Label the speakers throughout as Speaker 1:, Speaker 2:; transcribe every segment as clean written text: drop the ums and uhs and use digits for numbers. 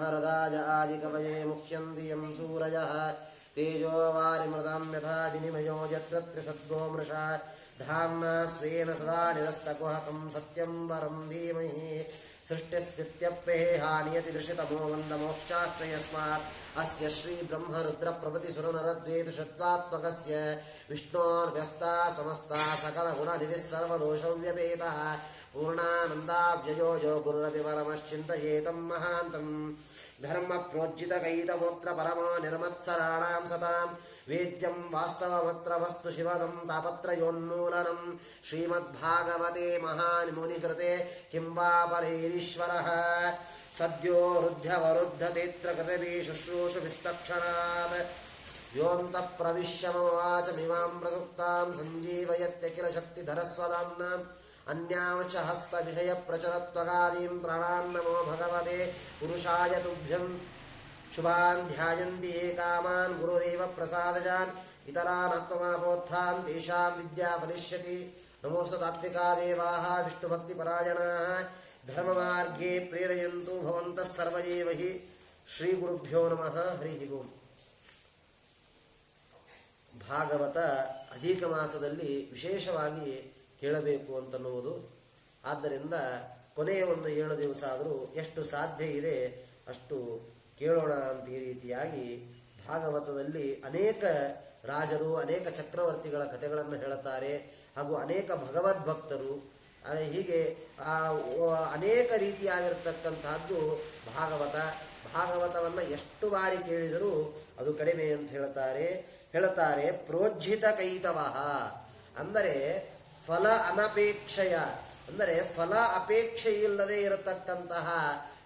Speaker 1: ब्रह्मरदाय आदिकवये मुह्यन्ति यं सूरयः तेजो वारिमृतां यथा विनिमयो यत्र त्रिसद्गो मृषा धाम्ना स्वेन सदा निरस्तकुहकं सत्यं परं धीमहि सृष्टिस्थित्यप्येहा नियतिदृशितमो वन्दमोक्षाश्च यस्मात् अस्य श्रीब्रह्मरुद्रप्रभृतिसुरनरद्वेषत्वात्मकस्य विष्णोर्व्यस्ता समस्ता सकलगुणनिधिः सर्वदोषव्यपेतः पूर्णानन्दाव्ययो यो गुरुरपि परमश्चिन्तयेतं महान्तं धर्मप्रोज्झितकैतमोत्र परमो निर्मत्सराणां सतां वेद्यं वास्तवमत्र वस्तु शिवदं तापत्रयोन्मूलनं श्रीमद्भागवते महामुनिकृते किं वा परैरीश्वरः सद्यो रुध्यवरुद्धतेऽत्र कृतभिः शुश्रूषुभिस्तक्षणात् योऽन्तः प्रविश्य मम वाचमिमां प्रसुप्तां सञ्जीवयत्यखिलशक्तिधरस्वदाम्नां अन्यांश हस्तविषयप्रचरत्वगादीं प्राणान् नमो भगवते पुरुषाय तुभ्यं शुभान् ध्यायन्ति ये कामान् गुरुदेव प्रसादजान् इतरान् आत्ममापोत्थान् तेषां विद्या फलिष्यति नमोऽस्तु तात्विका देवाः विष्णुभक्तिपरायणाः धर्ममार्गे प्रेरयन्तु भवन्तः सर्व एव हि ಶ್ರೀಗುರುಭ್ಯೋ ನಮಃ ಹರಿ ಓಂ. ಭಾಗವತ ಅಧಿಕ ಮಾಸದಲ್ಲಿ ವಿಶೇಷವಾಗಿ ಕೇಳಬೇಕು ಅಂತನ್ನುವುದು. ಆದ್ದರಿಂದ ಕೊನೆಯ ಒಂದು 7 ದಿವಸ ಆದರೂ ಎಷ್ಟು ಸಾಧ್ಯ ಇದೆ ಅಷ್ಟು ಕೇಳೋಣ ಅಂತ ಈ ರೀತಿಯಾಗಿ ಭಾಗವತದಲ್ಲಿ ಅನೇಕ ರಾಜರು ಅನೇಕ ಚಕ್ರವರ್ತಿಗಳ ಕಥೆಗಳನ್ನು ಹೇಳುತ್ತಾರೆ. ಹಾಗೂ ಅನೇಕ ಭಗವದ್ಭಕ್ತರು ಹೀಗೆ ಅನೇಕ ರೀತಿಯಾಗಿರ್ತಕ್ಕಂಥದ್ದು ಭಾಗವತವನ್ನು ಎಷ್ಟು ಬಾರಿ ಕೇಳಿದರೂ ಅದು ಕಡಿಮೆ ಅಂತ ಹೇಳುತ್ತಾರೆ. ಪ್ರೋಜ್ಜಿತ ಕೈತವಃ ಅಂದರೆ ಫಲ ಅನಪೇಕ್ಷೆಯ, ಅಂದರೆ ಫಲ ಅಪೇಕ್ಷೆ ಇಲ್ಲದೆ ಇರತಕ್ಕಂತಹ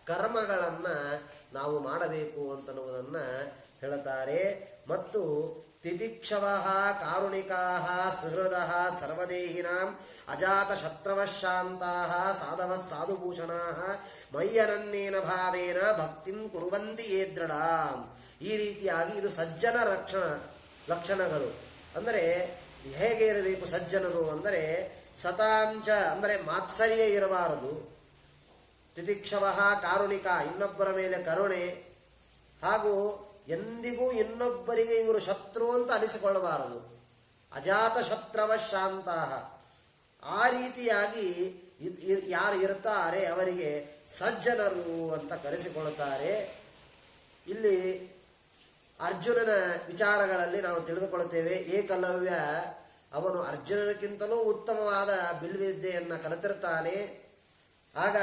Speaker 1: ಕರ್ಮಗಳನ್ನು ನಾವು ಮಾಡಬೇಕು ಅಂತನ್ನುವುದನ್ನು ಹೇಳುತ್ತಾರೆ. ಮತ್ತು ತಿತಿಕ್ಷವಃ ಕಾರುಣಿಕಾಃ ಸುಹೃದಃ ಸರ್ವದೇಹಿನಾಂ ಅಜಾತ ಶತ್ರವಃ ಶಾಂತಾಃ ಸಾಧವಃ ಸಾಧುಭೂಷಣಾಃ ಮಯ್ಯನನ್ನೇನ ಭಾವೇನ ಭಕ್ತಿಂ ಕುರುವಂತಿ ಯೇ ದೃಢಾಂ. ಈ ರೀತಿಯಾಗಿ ಇದು ಸಜ್ಜನ ಲಕ್ಷಣಗಳು. ಅಂದರೆ ಹೇಗೆ ಇರಬೇಕು ಸಜ್ಜನರು ಅಂದರೆ ಸತಾಂಚ ಅಂದರೆ ಮಾತ್ಸರ್ಯ ಇರಬಾರದು. ತಿತಿಕ್ಷವಃ ಕಾರುಣಿಕ ಇನ್ನೊಬ್ಬರ ಮೇಲೆ ಕರುಣೆ, ಹಾಗೂ ಎಂದಿಗೂ ಇನ್ನೊಬ್ಬರಿಗೆ ಇವರು ಶತ್ರು ಅಂತ ಅನಿಸಿಕೊಳ್ಳಬಾರದು. ಅಜಾತ ಶತ್ರವ ಶಾಂತಹ, ಆ ರೀತಿಯಾಗಿ ಯಾರು ಇರ್ತಾರೆ ಅವರಿಗೆ ಸಜ್ಜನರು ಅಂತ ಕರೆಸಿಕೊಳ್ಳುತ್ತಾರೆ. ಇಲ್ಲಿ ಅರ್ಜುನನ ವಿಚಾರಗಳಲ್ಲಿ ನಾವು ತಿಳಿದುಕೊಳ್ಳುತ್ತೇವೆ. ಏಕಲವ್ಯ ಅವನು ಅರ್ಜುನನಿಗಿಂತಲೂ ಉತ್ತಮವಾದ ಬಿಲ್ವಿದ್ಯೆಯನ್ನು ಕಲಿತಿರ್ತಾನೆ. ಆಗ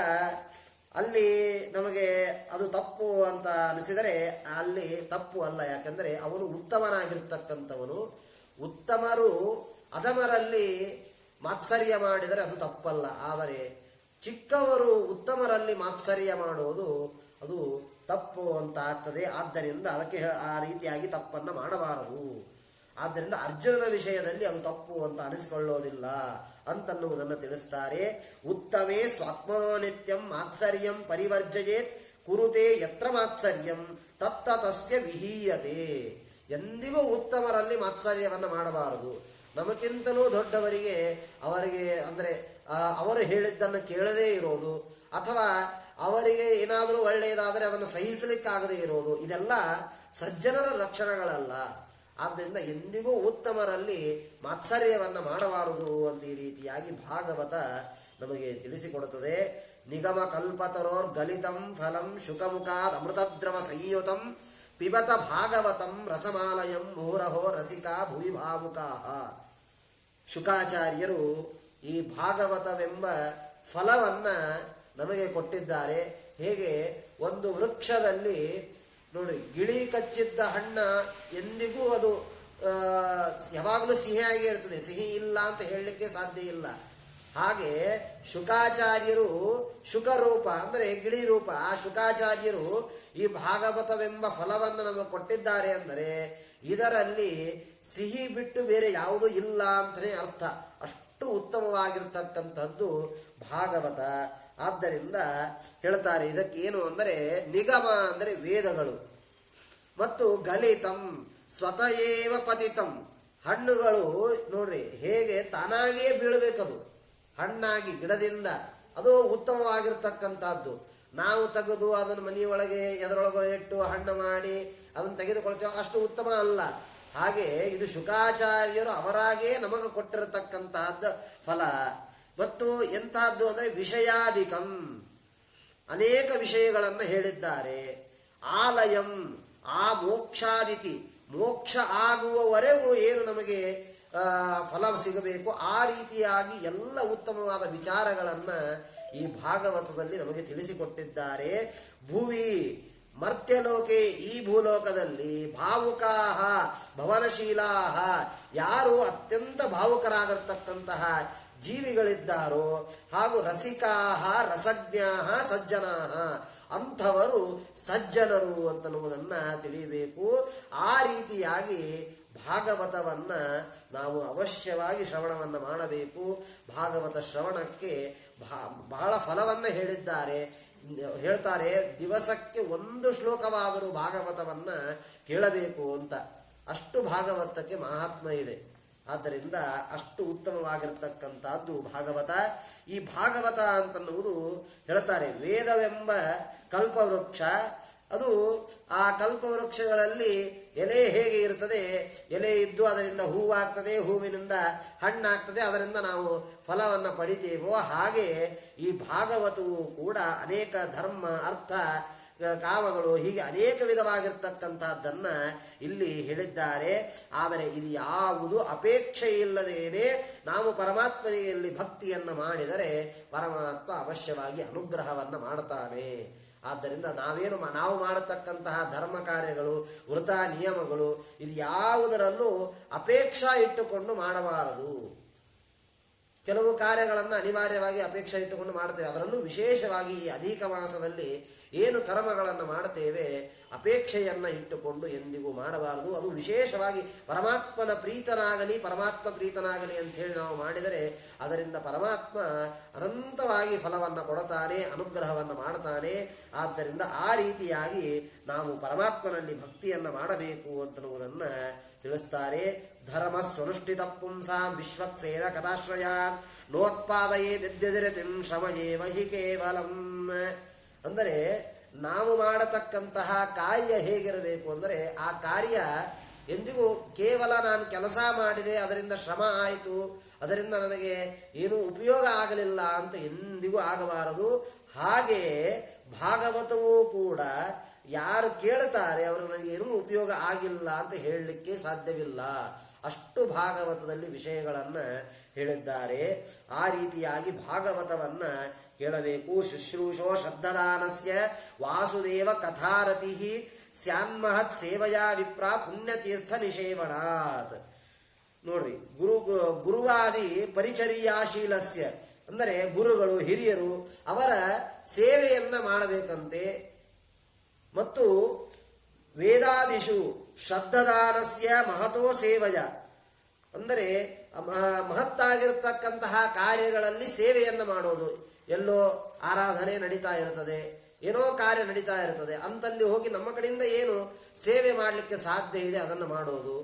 Speaker 1: ಅಲ್ಲಿ ನಮಗೆ ಅದು ತಪ್ಪು ಅಂತ ಅನಿಸಿದರೆ ಅಲ್ಲಿ ತಪ್ಪು ಅಲ್ಲ. ಯಾಕೆಂದರೆ ಅವನು ಉತ್ತಮನಾಗಿರ್ತಕ್ಕಂಥವನು. ಉತ್ತಮರು ಅಧಮರಲ್ಲಿ ಮಾತ್ಸರ್ಯ ಮಾಡಿದರೆ ಅದು ತಪ್ಪಲ್ಲ. ಆದರೆ ಚಿಕ್ಕವರು ಉತ್ತಮರಲ್ಲಿ ಮಾತ್ಸರ್ಯ ಮಾಡುವುದು ಅದು ತಪ್ಪು ಅಂತ ಆಗ್ತದೆ. ಆದ್ದರಿಂದ ಅದಕ್ಕೆ ಆ ರೀತಿಯಾಗಿ ತಪ್ಪನ್ನು ಮಾಡಬಾರದು. ಆದ್ದರಿಂದ ಅರ್ಜುನನ ವಿಷಯದಲ್ಲಿ ಅದು ತಪ್ಪು ಅಂತ ಅನಿಸಿಕೊಳ್ಳೋದಿಲ್ಲ ಅಂತನ್ನುವುದನ್ನು ತಿಳಿಸ್ತಾರೆ. ಉತ್ತಮೇ ಸ್ವಾತ್ಮನೋ ನಿತ್ಯಂ ಮಾತ್ಸರ್ಯಂ ಪರಿವರ್ಜಯೇತ್ ಕುರುತೆ ಯತ್ರ ಮಾತ್ಸರ್ಯಂ ತತ್ತ ತಸ್ಯ ವಿಹೀಯತೆ. ಎಂದಿಗೂ ಉತ್ತಮರಲ್ಲಿ ಮಾತ್ಸರ್ಯವನ್ನು ಮಾಡಬಾರದು. ನಮಗಿಂತಲೂ ದೊಡ್ಡವರಿಗೆ ಅವರಿಗೆ ಅಂದರೆ ಅವರು ಹೇಳಿದ್ದನ್ನು ಕೇಳದೇ ಇರೋದು, ಅಥವಾ ಅವರಿಗೆ ಏನಾದರೂ ಒಳ್ಳೆಯದಾದರೆ ಅದನ್ನು ಸಹಿಸಲಿಕ್ಕಾಗದೇ ಇರೋದು, ಇದೆಲ್ಲ ಸಜ್ಜನರ ಲಕ್ಷಣಗಳಲ್ಲ. ಆದ್ದರಿಂದ ಎಂದಿಗೂ ಉತ್ತಮರಲ್ಲಿ ಮಾತ್ಸರ್ಯವನ್ನು ಮಾಡಬಾರದು ಅಂತ ಈ ರೀತಿಯಾಗಿ ಭಾಗವತ ನಮಗೆ ತಿಳಿಸಿಕೊಡುತ್ತದೆ. ನಿಗಮ ಕಲ್ಪತರೋರ್ ಗಲಿತಂ ಫಲಂ ಶುಕಮುಖಾದ್ ಅಮೃತದ್ರವ ಸಂಯುತಂ ಪಿಬತ ಭಾಗವತಂ ರಸಮಾಲಯಂ ಮುಹುರಹೋ ರಸಿಕಾ ಭುವಿ ಭಾವುಕಾಃ. ಶುಕಾಚಾರ್ಯರು ಈ ಭಾಗವತವೆಂಬ ಫಲವನ್ನ ನಮಗೆ ಕೊಟ್ಟಿದ್ದಾರೆ. ಹೇಗೆ ಒಂದು ವೃಕ್ಷದಲ್ಲಿ ನೋಡ್ರಿ, ಗಿಳಿ ಕಚ್ಚಿದ್ದ ಹಣ್ಣ ಎಂದಿಗೂ ಅದು ಯಾವಾಗಲೂ ಸಿಹಿಯಾಗಿ ಇರ್ತದೆ, ಸಿಹಿ ಇಲ್ಲ ಅಂತ ಹೇಳಲಿಕ್ಕೆ ಸಾಧ್ಯ ಇಲ್ಲ. ಹಾಗೆ ಶುಕಾಚಾರ್ಯರು ಶುಕರೂಪ ಅಂದರೆ ಗಿಳಿ ರೂಪ, ಆ ಶುಕಾಚಾರ್ಯರು ಈ ಭಾಗವತವೆಂಬ ಫಲವನ್ನು ನಮಗೆ ಕೊಟ್ಟಿದ್ದಾರೆ ಅಂದರೆ ಇದರಲ್ಲಿ ಸಿಹಿ ಬಿಟ್ಟು ಬೇರೆ ಯಾವುದೂ ಇಲ್ಲ ಅಂತಲೇ ಅರ್ಥ. ಅಷ್ಟು ಉತ್ತಮವಾಗಿರ್ತಕ್ಕಂಥದ್ದು ಭಾಗವತ. ಆದ್ದರಿಂದ ಹೇಳ್ತಾರೆ ಇದಕ್ಕೇನು ಅಂದರೆ ನಿಗಮ ಅಂದರೆ ವೇದಗಳು, ಮತ್ತು ಗಲಿತಂ ಸ್ವತಯೇವ ಪತಿತಂ ಹಣ್ಣುಗಳು ನೋಡ್ರಿ ಹೇಗೆ ತಾನಾಗಿಯೇ ಬೀಳಬೇಕದು ಹಣ್ಣಾಗಿ ಗಿಡದಿಂದ, ಅದು ಉತ್ತಮವಾಗಿರ್ತಕ್ಕಂಥದ್ದು. ನಾವು ತೆಗೆದು ಅದನ್ನು ಮನೆಯೊಳಗೆ ಎದರೊಳಗೆ ಇಟ್ಟು ಹಣ್ಣು ಮಾಡಿ ಅದನ್ನು ತೆಗೆದುಕೊಳ್ತೇವೆ, ಅಷ್ಟು ಉತ್ತಮ ಅಲ್ಲ. ಹಾಗೆ ಇದು ಶುಕಾಚಾರ್ಯರು ಅವರಾಗೇ ನಮಗೆ ಕೊಟ್ಟಿರತಕ್ಕಂತಹದ್ದು ಫಲ. ಮತ್ತು ಎಂತಹದ್ದು ಅಂದರೆ ವಿಷಯಾಧಿಕಂ, ಅನೇಕ ವಿಷಯಗಳನ್ನು ಹೇಳಿದ್ದಾರೆ. ಆಲಯಂ, ಆ ಮೋಕ್ಷಾದಿತಿ, ಮೋಕ್ಷ ಆಗುವವರೆಗೂ ಏನು ನಮಗೆ ಫಲ ಸಿಗಬೇಕು ಆ ರೀತಿಯಾಗಿ ಎಲ್ಲ ಉತ್ತಮವಾದ ವಿಚಾರಗಳನ್ನು ಈ ಭಾಗವತದಲ್ಲಿ ನಮಗೆ ತಿಳಿಸಿಕೊಟ್ಟಿದ್ದಾರೆ. ಭುವಿ ಮರ್ತ್ಯಲೋಕೆ, ಈ ಭೂಲೋಕದಲ್ಲಿ ಭಾವುಕಾಹ ಭವನಶೀಲಾಹ, ಯಾರು ಅತ್ಯಂತ ಭಾವುಕರಾಗಿರ್ತಕ್ಕಂತಹ ಜೀವಿಗಳಿದ್ದಾರೋ, ಹಾಗೂ ರಸಿಕಾಹ ರಸಜ್ಞಾಹ ಸಜ್ಜನಾಹ, ಅಂಥವರು ಸಜ್ಜನರು ಅಂತನ್ನುವುದನ್ನು ತಿಳಿಯಬೇಕು. ಆ ರೀತಿಯಾಗಿ ಭಾಗವತವನ್ನ ನಾವು ಅವಶ್ಯವಾಗಿ ಶ್ರವಣವನ್ನು ಮಾಡಬೇಕು. ಭಾಗವತ ಶ್ರವಣಕ್ಕೆ ಬಹಳ ಫಲವನ್ನು ಹೇಳ್ತಾರೆ. ದಿವಸಕ್ಕೆ ಒಂದು ಶ್ಲೋಕವಾದರೂ ಭಾಗವತವನ್ನ ಕೇಳಬೇಕು ಅಂತ. ಅಷ್ಟು ಭಾಗವತಕ್ಕೆ ಮಹಾತ್ಮ ಇದೆ. ಆದ್ದರಿಂದ ಅಷ್ಟು ಉತ್ತಮವಾಗಿರತಕ್ಕಂಥದ್ದು ಭಾಗವತ. ಈ ಭಾಗವತ ಅಂತನ್ನುವುದು ಹೇಳ್ತಾರೆ ವೇದವೆಂಬ ಕಲ್ಪವೃಕ್ಷ. ಅದು ಆ ಕಲ್ಪವೃಕ್ಷಗಳಲ್ಲಿ ಎಲೆ ಹೇಗೆ ಇರ್ತದೆ, ಎಲೆ ಇದ್ದು ಅದರಿಂದ ಹೂವಾಗ್ತದೆ, ಹೂವಿನಿಂದ ಹಣ್ಣಾಗ್ತದೆ, ಅದರಿಂದ ನಾವು ಫಲವನ್ನು ಪಡಿತೇವೋ ಹಾಗೆ ಈ ಭಾಗವತವು ಕೂಡ ಅನೇಕ ಧರ್ಮ, ಅರ್ಥ, ಕಾಮಗಳು ಹೀಗೆ ಅನೇಕ ವಿಧವಾಗಿರ್ತಕ್ಕಂಥದ್ದನ್ನ ಇಲ್ಲಿ ಹೇಳಿದ್ದಾರೆ. ಆದರೆ ಇದು ಯಾವುದು ಅಪೇಕ್ಷೆ ಇಲ್ಲದೇನೆ ನಾವು ಪರಮಾತ್ಮನಿಯಲ್ಲಿ ಭಕ್ತಿಯನ್ನ ಮಾಡಿದರೆ ಪರಮಾತ್ಮ ಅವಶ್ಯವಾಗಿ ಅನುಗ್ರಹವನ್ನ ಮಾಡ್ತಾನೆ. ಆದ್ದರಿಂದ ನಾವು ಮಾಡತಕ್ಕಂತಹ ಧರ್ಮ ಕಾರ್ಯಗಳು, ವೃತ ನಿಯಮಗಳು, ಇದು ಯಾವುದರಲ್ಲೂ ಅಪೇಕ್ಷಾ ಇಟ್ಟುಕೊಂಡು ಮಾಡಬಾರದು. ಕೆಲವು ಕಾರ್ಯಗಳನ್ನು ಅನಿವಾರ್ಯವಾಗಿ ಅಪೇಕ್ಷೆ ಇಟ್ಟುಕೊಂಡು ಮಾಡ್ತೇವೆ. ಅದರಲ್ಲೂ ವಿಶೇಷವಾಗಿ ಈ ಅಧಿಕ ಮಾಸದಲ್ಲಿ ಏನು ಕರ್ಮಗಳನ್ನು ಮಾಡುತ್ತೇವೆ ಅಪೇಕ್ಷೆಯನ್ನ ಇಟ್ಟುಕೊಂಡು ಎಂದಿಗೂ ಮಾಡಬಾರದು. ಅದು ವಿಶೇಷವಾಗಿ ಪರಮಾತ್ಮ ಪ್ರೀತನಾಗಲಿ ಅಂತ ಹೇಳಿ ನಾವು ಮಾಡಿದರೆ ಅದರಿಂದ ಪರಮಾತ್ಮ ಅನಂತವಾಗಿ ಫಲವನ್ನು ಕೊಡುತ್ತಾನೆ, ಅನುಗ್ರಹವನ್ನು ಮಾಡ್ತಾನೆ. ಆದ್ದರಿಂದ ಆ ರೀತಿಯಾಗಿ ನಾವು ಪರಮಾತ್ಮನಲ್ಲಿ ಭಕ್ತಿಯನ್ನ ಮಾಡಬೇಕು ಅಂತನ್ನುವುದನ್ನು ತಿಳಿಸ್ತಾರೆ. ಧರ್ಮ ಸ್ವನುಷ್ಠಿತ ಪುಂಸಾಂ ವಿಶ್ವಕ್ಸೇನ ಕಥಾಶ್ರಯಾನ್ ನೋತ್ಪಾದಯೇ ನಿದ್ಯದಿರತಿಂ ಶ್ರಮಯೇವ ಹಿ ಕೇವಲಂ. ಅಂದರೆ ನಾವು ಮಾಡತಕ್ಕಂತಹ ಕಾರ್ಯ ಹೇಗಿರಬೇಕು ಅಂದರೆ ಆ ಕಾರ್ಯ ಎಂದಿಗೂ ಕೇವಲ ನಾನು ಕೆಲಸ ಮಾಡಿದೆ, ಅದರಿಂದ ಶ್ರಮ ಆಯಿತು, ಅದರಿಂದ ನನಗೆ ಏನೂ ಉಪಯೋಗ ಆಗಲಿಲ್ಲ ಅಂತ ಎಂದಿಗೂ ಆಗಬಾರದು. ಹಾಗೆಯೇ ಭಾಗವತವೂ ಕೂಡ ಯಾರು ಕೇಳ್ತಾರೆ ಅವರು ನನಗೆ ಏನೂ ಉಪಯೋಗ ಆಗಿಲ್ಲ ಅಂತ ಹೇಳಲಿಕ್ಕೆ ಸಾಧ್ಯವಿಲ್ಲ. ಅಷ್ಟು ಭಾಗವತದಲ್ಲಿ ವಿಷಯಗಳನ್ನು ಹೇಳಿದ್ದಾರೆ. ಆ ರೀತಿಯಾಗಿ ಭಾಗವತವನ್ನ ಕೇಳಬೇಕು. ಶುಶ್ರೂಷೋ ಶ್ರದ್ಧದಾನಸ್ಯ ವಾಸುದೇವ ಕಥಾರತಿ ಸ್ಯಾನ್ಮಹತ್ ಸೇವಯಾ ವಿಪ್ರ ಪುಣ್ಯತೀರ್ಥ ನಿಷೇವಣಾತ್. ನೋಡ್ರಿ, ಗುರುವಾದಿ ಪರಿಚರ್ಯಾಶೀಲಸ್ಯ ಅಂದರೆ ಗುರುಗಳು, ಹಿರಿಯರು ಅವರ ಸೇವೆಯನ್ನ ಮಾಡಬೇಕಂತೆ. ಮತ್ತು ವೇದಾದಿಷು ಶ್ರದ್ಧದಾನಸ್ಯ ಮಹತೋ ಸೇವಯ ಅಂದರೆ ಮಹತ್ತಾಗಿರ್ತಕ್ಕಂತಹ ಕಾರ್ಯಗಳಲ್ಲಿ ಸೇವೆಯನ್ನು ಮಾಡೋದು. ಎಲ್ಲೋ ಆರಾಧನೆ ನಡೀತಾ ಇರ್ತದೆ, ಏನೋ ಕಾರ್ಯ ನಡೀತಾ ಇರ್ತದೆ, ಅಂತಲ್ಲಿ ಹೋಗಿ ನಮ್ಮ ಕಡೆಯಿಂದ ಏನು ಸೇವೆ ಮಾಡಲಿಕ್ಕೆ ಸಾಧ್ಯ ಇದೆ ಅದನ್ನು ಮಾಡೋದು.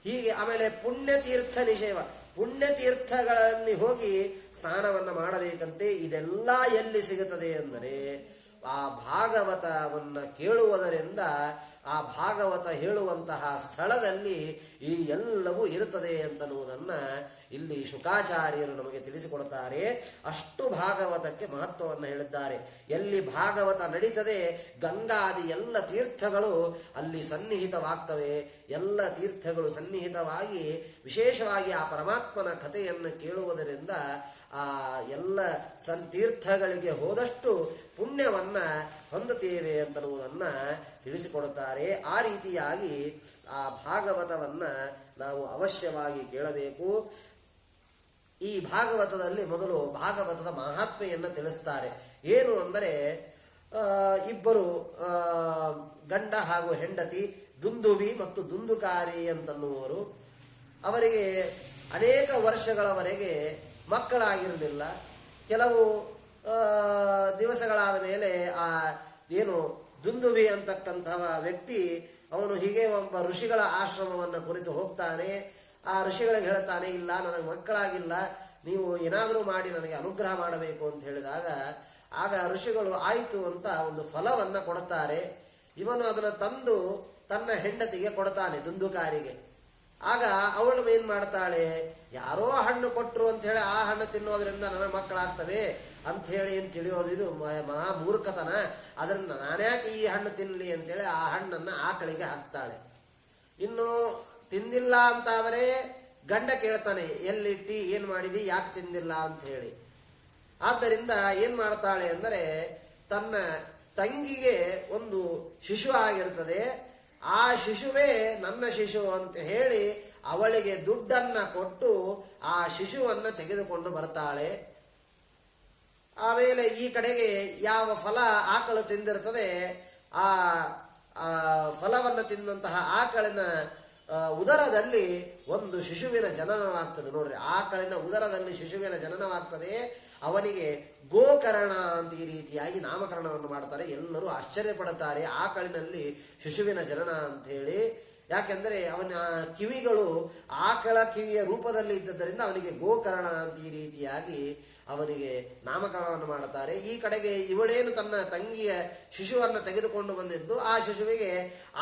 Speaker 1: ಹೀಗೆ ಆಮೇಲೆ ಪುಣ್ಯತೀರ್ಥ ನಿಷೇವ, ಪುಣ್ಯತೀರ್ಥಗಳಲ್ಲಿ ಹೋಗಿ ಸ್ನಾನವನ್ನು ಮಾಡಬೇಕಂತೆ. ಇದೆಲ್ಲ ಎಲ್ಲಿ ಸಿಗುತ್ತದೆ ಅಂದರೆ ಆ ಭಾಗವತವನ್ನು ಕೇಳುವುದರಿಂದ, ಆ ಭಾಗವತ ಹೇಳುವಂತಹ ಸ್ಥಳದಲ್ಲಿ ಈ ಎಲ್ಲವೂ ಇರುತ್ತದೆ ಅಂತನ್ನುವುದನ್ನು ಇಲ್ಲಿ ಶುಕಾಚಾರ್ಯರು ನಮಗೆ ತಿಳಿಸಿಕೊಡುತ್ತಾರೆ. ಅಷ್ಟು ಭಾಗವತಕ್ಕೆ ಮಹತ್ವವನ್ನು ಹೇಳಿದ್ದಾರೆ. ಎಲ್ಲಿ ಭಾಗವತ ನಡೀತದೆ ಗಂಗಾದಿ ಎಲ್ಲ ತೀರ್ಥಗಳು ಅಲ್ಲಿ ಸನ್ನಿಹಿತವಾಗ್ತವೆ. ಎಲ್ಲ ತೀರ್ಥಗಳು ಸನ್ನಿಹಿತವಾಗಿ ವಿಶೇಷವಾಗಿ ಆ ಪರಮಾತ್ಮನ ಕಥೆಯನ್ನು ಕೇಳುವುದರಿಂದ ಆ ಎಲ್ಲ ತೀರ್ಥಗಳಿಗೆ ಹೋದಷ್ಟು ಪುಣ್ಯವನ್ನ ಹೊಂದುತ್ತೇವೆ ಅಂತನ್ನುವುದನ್ನು ತಿಳಿಸಿಕೊಡುತ್ತಾರೆ. ಆ ರೀತಿಯಾಗಿ ಆ ಭಾಗವತವನ್ನ ನಾವು ಅವಶ್ಯವಾಗಿ ಕೇಳಬೇಕು. ಈ ಭಾಗವತದಲ್ಲಿ ಮೊದಲು ಭಾಗವತದ ಮಹಾತ್ಮೆಯನ್ನು ತಿಳಿಸ್ತಾರೆ. ಏನು ಅಂದರೆ ಇಬ್ಬರು ಗಂಡ ಹಾಗೂ ಹೆಂಡತಿ, ದುಂದುವಿ ಮತ್ತು ದುಂದುಕಾರಿ ಅಂತನ್ನುವರು. ಅವರಿಗೆ ಅನೇಕ ವರ್ಷಗಳವರೆಗೆ ಮಕ್ಕಳಾಗಿರಲಿಲ್ಲ. ಕೆಲವು ದಿವಸಗಳಾದ ಮೇಲೆ ಆ ಏನು ದುಂದುವಿ ಅಂತಕ್ಕಂತಹ ವ್ಯಕ್ತಿ ಅವನು ಹೀಗೆ ಒಬ್ಬ ಋಷಿಗಳ ಆಶ್ರಮವನ್ನು ಕುರಿತು ಹೋಗ್ತಾನೆ. ಆ ಋಷಿಗಳಿಗೆ ಹೇಳ್ತಾನೆ, ಇಲ್ಲ ನನಗೆ ಮಕ್ಕಳಾಗಿಲ್ಲ, ನೀವು ಏನಾದರೂ ಮಾಡಿ ನನಗೆ ಅನುಗ್ರಹ ಮಾಡಬೇಕು ಅಂತ ಹೇಳಿದಾಗ ಆಗ ಋಷಿಗಳು ಆಯಿತು ಅಂತ ಒಂದು ಫಲವನ್ನ ಕೊಡುತ್ತಾರೆ. ಇವನು ಅದನ್ನು ತಂದು ತನ್ನ ಹೆಂಡತಿಗೆ ಕೊಡ್ತಾನೆ, ದುಂದುಕಾರಿಗೆ. ಆಗ ಅವಳು ಏನ್ ಮಾಡ್ತಾಳೆ, ಯಾರೋ ಹಣ್ಣು ಕೊಟ್ರು ಅಂತ ಹೇಳಿ ಆ ಹಣ್ಣು ತಿನ್ನೋದ್ರಿಂದ ನನ್ನ ಮಕ್ಕಳಾಗ್ತವೆ ಅಂತ ಹೇಳಿ ಏನ್ ತಿಳಿಯೋದು, ಇದು ಮಹಾ ಮೂರ್ಖತನ. ಅದರಿಂದ ನಾನ್ಯಾಕೆ ಈ ಹಣ್ಣು ತಿನ್ನಲಿ ಅಂತೇಳಿ ಆ ಹಣ್ಣನ್ನ ಆಕಳಿಗೆ ಹಾಕ್ತಾಳೆ. ಇನ್ನು ತಿಂದಿಲ್ಲ ಅಂತಾದರೆ ಗಂಡ ಕೇಳ್ತಾನೆ, ಎಲ್ಲಿಟ್ಟಿ, ಏನ್ ಮಾಡಿದಿ, ಯಾಕೆ ತಿಂದಿಲ್ಲ ಅಂತ ಹೇಳಿ. ಆದ್ದರಿಂದ ಏನ್ ಮಾಡ್ತಾಳೆ ಅಂದರೆ, ತನ್ನ ತಂಗಿಗೆ ಒಂದು ಶಿಶು ಆಗಿರ್ತದೆ, ಆ ಶಿಶುವೇ ನನ್ನ ಶಿಶು ಅಂತ ಹೇಳಿ ಅವಳಿಗೆ ದುಡ್ಡನ್ನ ಕೊಟ್ಟು ಆ ಶಿಶುವನ್ನ ತೆಗೆದುಕೊಂಡು ಬರ್ತಾಳೆ. ಆಮೇಲೆ ಈ ಕಡೆಗೆ ಯಾವ ಫಲ ಆಕಳು ತಿಂದಿರ್ತದೆ, ಆ ಫಲವನ್ನು ತಿಂದಂತಹ ಆಕಳಿನ ಉದರದಲ್ಲಿ ಒಂದು ಶಿಶುವಿನ ಜನನವಾಗ್ತದೆ. ನೋಡ್ರಿ, ಆಕಳಿನ ಉದರದಲ್ಲಿ ಶಿಶುವಿನ ಜನನವಾಗ್ತದೆ. ಅವನಿಗೆ ಗೋಕರ್ಣ ಅಂತ ಈ ರೀತಿಯಾಗಿ ನಾಮಕರಣವನ್ನು ಮಾಡ್ತಾರೆ. ಎಲ್ಲರೂ ಆಶ್ಚರ್ಯ ಪಡುತ್ತಾರೆ, ಆಕಳಿನಲ್ಲಿ ಶಿಶುವಿನ ಜನನ ಅಂತ ಹೇಳಿ. ಯಾಕೆಂದರೆ ಅವನ ಕಿವಿಗಳು ಆಕಳ ಕಿವಿಯ ರೂಪದಲ್ಲಿ ಇದ್ದದ್ದರಿಂದ ಅವನಿಗೆ ಗೋಕರ್ಣ ಅಂತ ಈ ರೀತಿಯಾಗಿ ಅವನಿಗೆ ನಾಮಕರಣವನ್ನು ಮಾಡುತ್ತಾರೆ. ಈ ಕಡೆಗೆ ಇವಳೇನು ತನ್ನ ತಂಗಿಯ ಶಿಶುವನ್ನು ತೆಗೆದುಕೊಂಡು ಬಂದಿದ್ದು, ಆ ಶಿಶುವಿಗೆ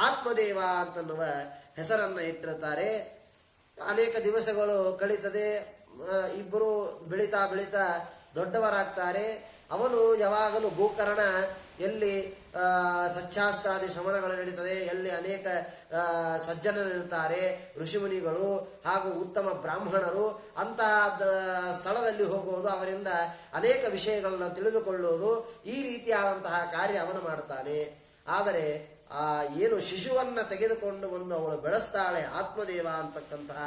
Speaker 1: ಆತ್ಮದೇವ ಅಂತನ್ನುವ ಹೆಸರನ್ನ ಇಟ್ಟಿರುತ್ತಾರೆ. ಅನೇಕ ದಿವಸಗಳು ಕಳೀತದೆ, ಇಬ್ಬರು ಬೆಳೀತಾ ಬೆಳೀತಾ ದೊಡ್ಡವರಾಗ್ತಾರೆ. ಅವನು ಯಾವಾಗಲೂ ಗೋಕರ್ಣ ಎಲ್ಲಿ ಸಚ್ಚಾಸ್ತ್ರಾದಿ ಶ್ರವಣಗಳು ನಡೀತದೆ, ಎಲ್ಲಿ ಅನೇಕ ಸಜ್ಜನರಿರುತ್ತಾರೆ, ಋಷಿಮುನಿಗಳು ಹಾಗೂ ಉತ್ತಮ ಬ್ರಾಹ್ಮಣರು, ಅಂತಹ ಸ್ಥಳದಲ್ಲಿ ಹೋಗುವುದು, ಅವರಿಂದ ಅನೇಕ ವಿಷಯಗಳನ್ನು ತಿಳಿದುಕೊಳ್ಳುವುದು, ಈ ರೀತಿಯಾದಂತಹ ಕಾರ್ಯ ಅವನು ಮಾಡುತ್ತಾನೆ. ಆದರೆ ಏನು ಶಿಶುವನ್ನ ತೆಗೆದುಕೊಂಡು ಬಂದು ಅವಳು ಬೆಳೆಸ್ತಾಳೆ, ಆತ್ಮದೇವ ಅಂತಕ್ಕಂತಹ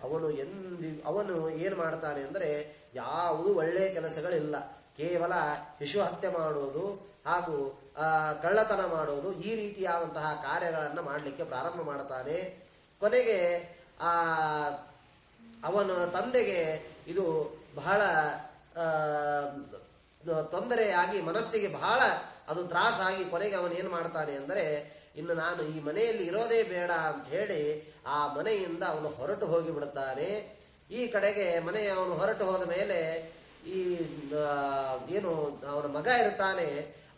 Speaker 1: ಅವನು ಏನು ಮಾಡ್ತಾನೆ ಅಂದರೆ, ಯಾವುದು ಒಳ್ಳೆಯ ಕೆಲಸಗಳಿಲ್ಲ, ಕೇವಲ ಶಿಶು ಹತ್ಯೆ ಮಾಡುವುದು ಹಾಗೂ ಕಳ್ಳತನ ಮಾಡುವುದು, ಈ ರೀತಿಯಾದಂತಹ ಕಾರ್ಯಗಳನ್ನು ಮಾಡಲಿಕ್ಕೆ ಪ್ರಾರಂಭ ಮಾಡ್ತಾನೆ. ಕೊನೆಗೆ ಅವನ ತಂದೆಗೆ ಇದು ಬಹಳ ತೊಂದರೆಯಾಗಿ, ಮನಸ್ಸಿಗೆ ಬಹಳ ಅದು ತ್ರಾಸಾಗಿ, ಕೊನೆಗೆ ಅವನು ಏನು ಮಾಡ್ತಾನೆ ಅಂದರೆ, ಇನ್ನು ನಾನು ಈ ಮನೆಯಲ್ಲಿ ಇರೋದೇ ಬೇಡ ಅಂತ ಹೇಳಿ ಆ ಮನೆಯಿಂದ ಅವನು ಹೊರಟು ಹೋಗಿ ಬಿಡುತ್ತಾನೆ. ಈ ಕಡೆಗೆ ಅವನು ಹೊರಟು ಹೋದ ಮೇಲೆ ಈ ಏನು ಅವನ ಮಗ ಇರ್ತಾನೆ,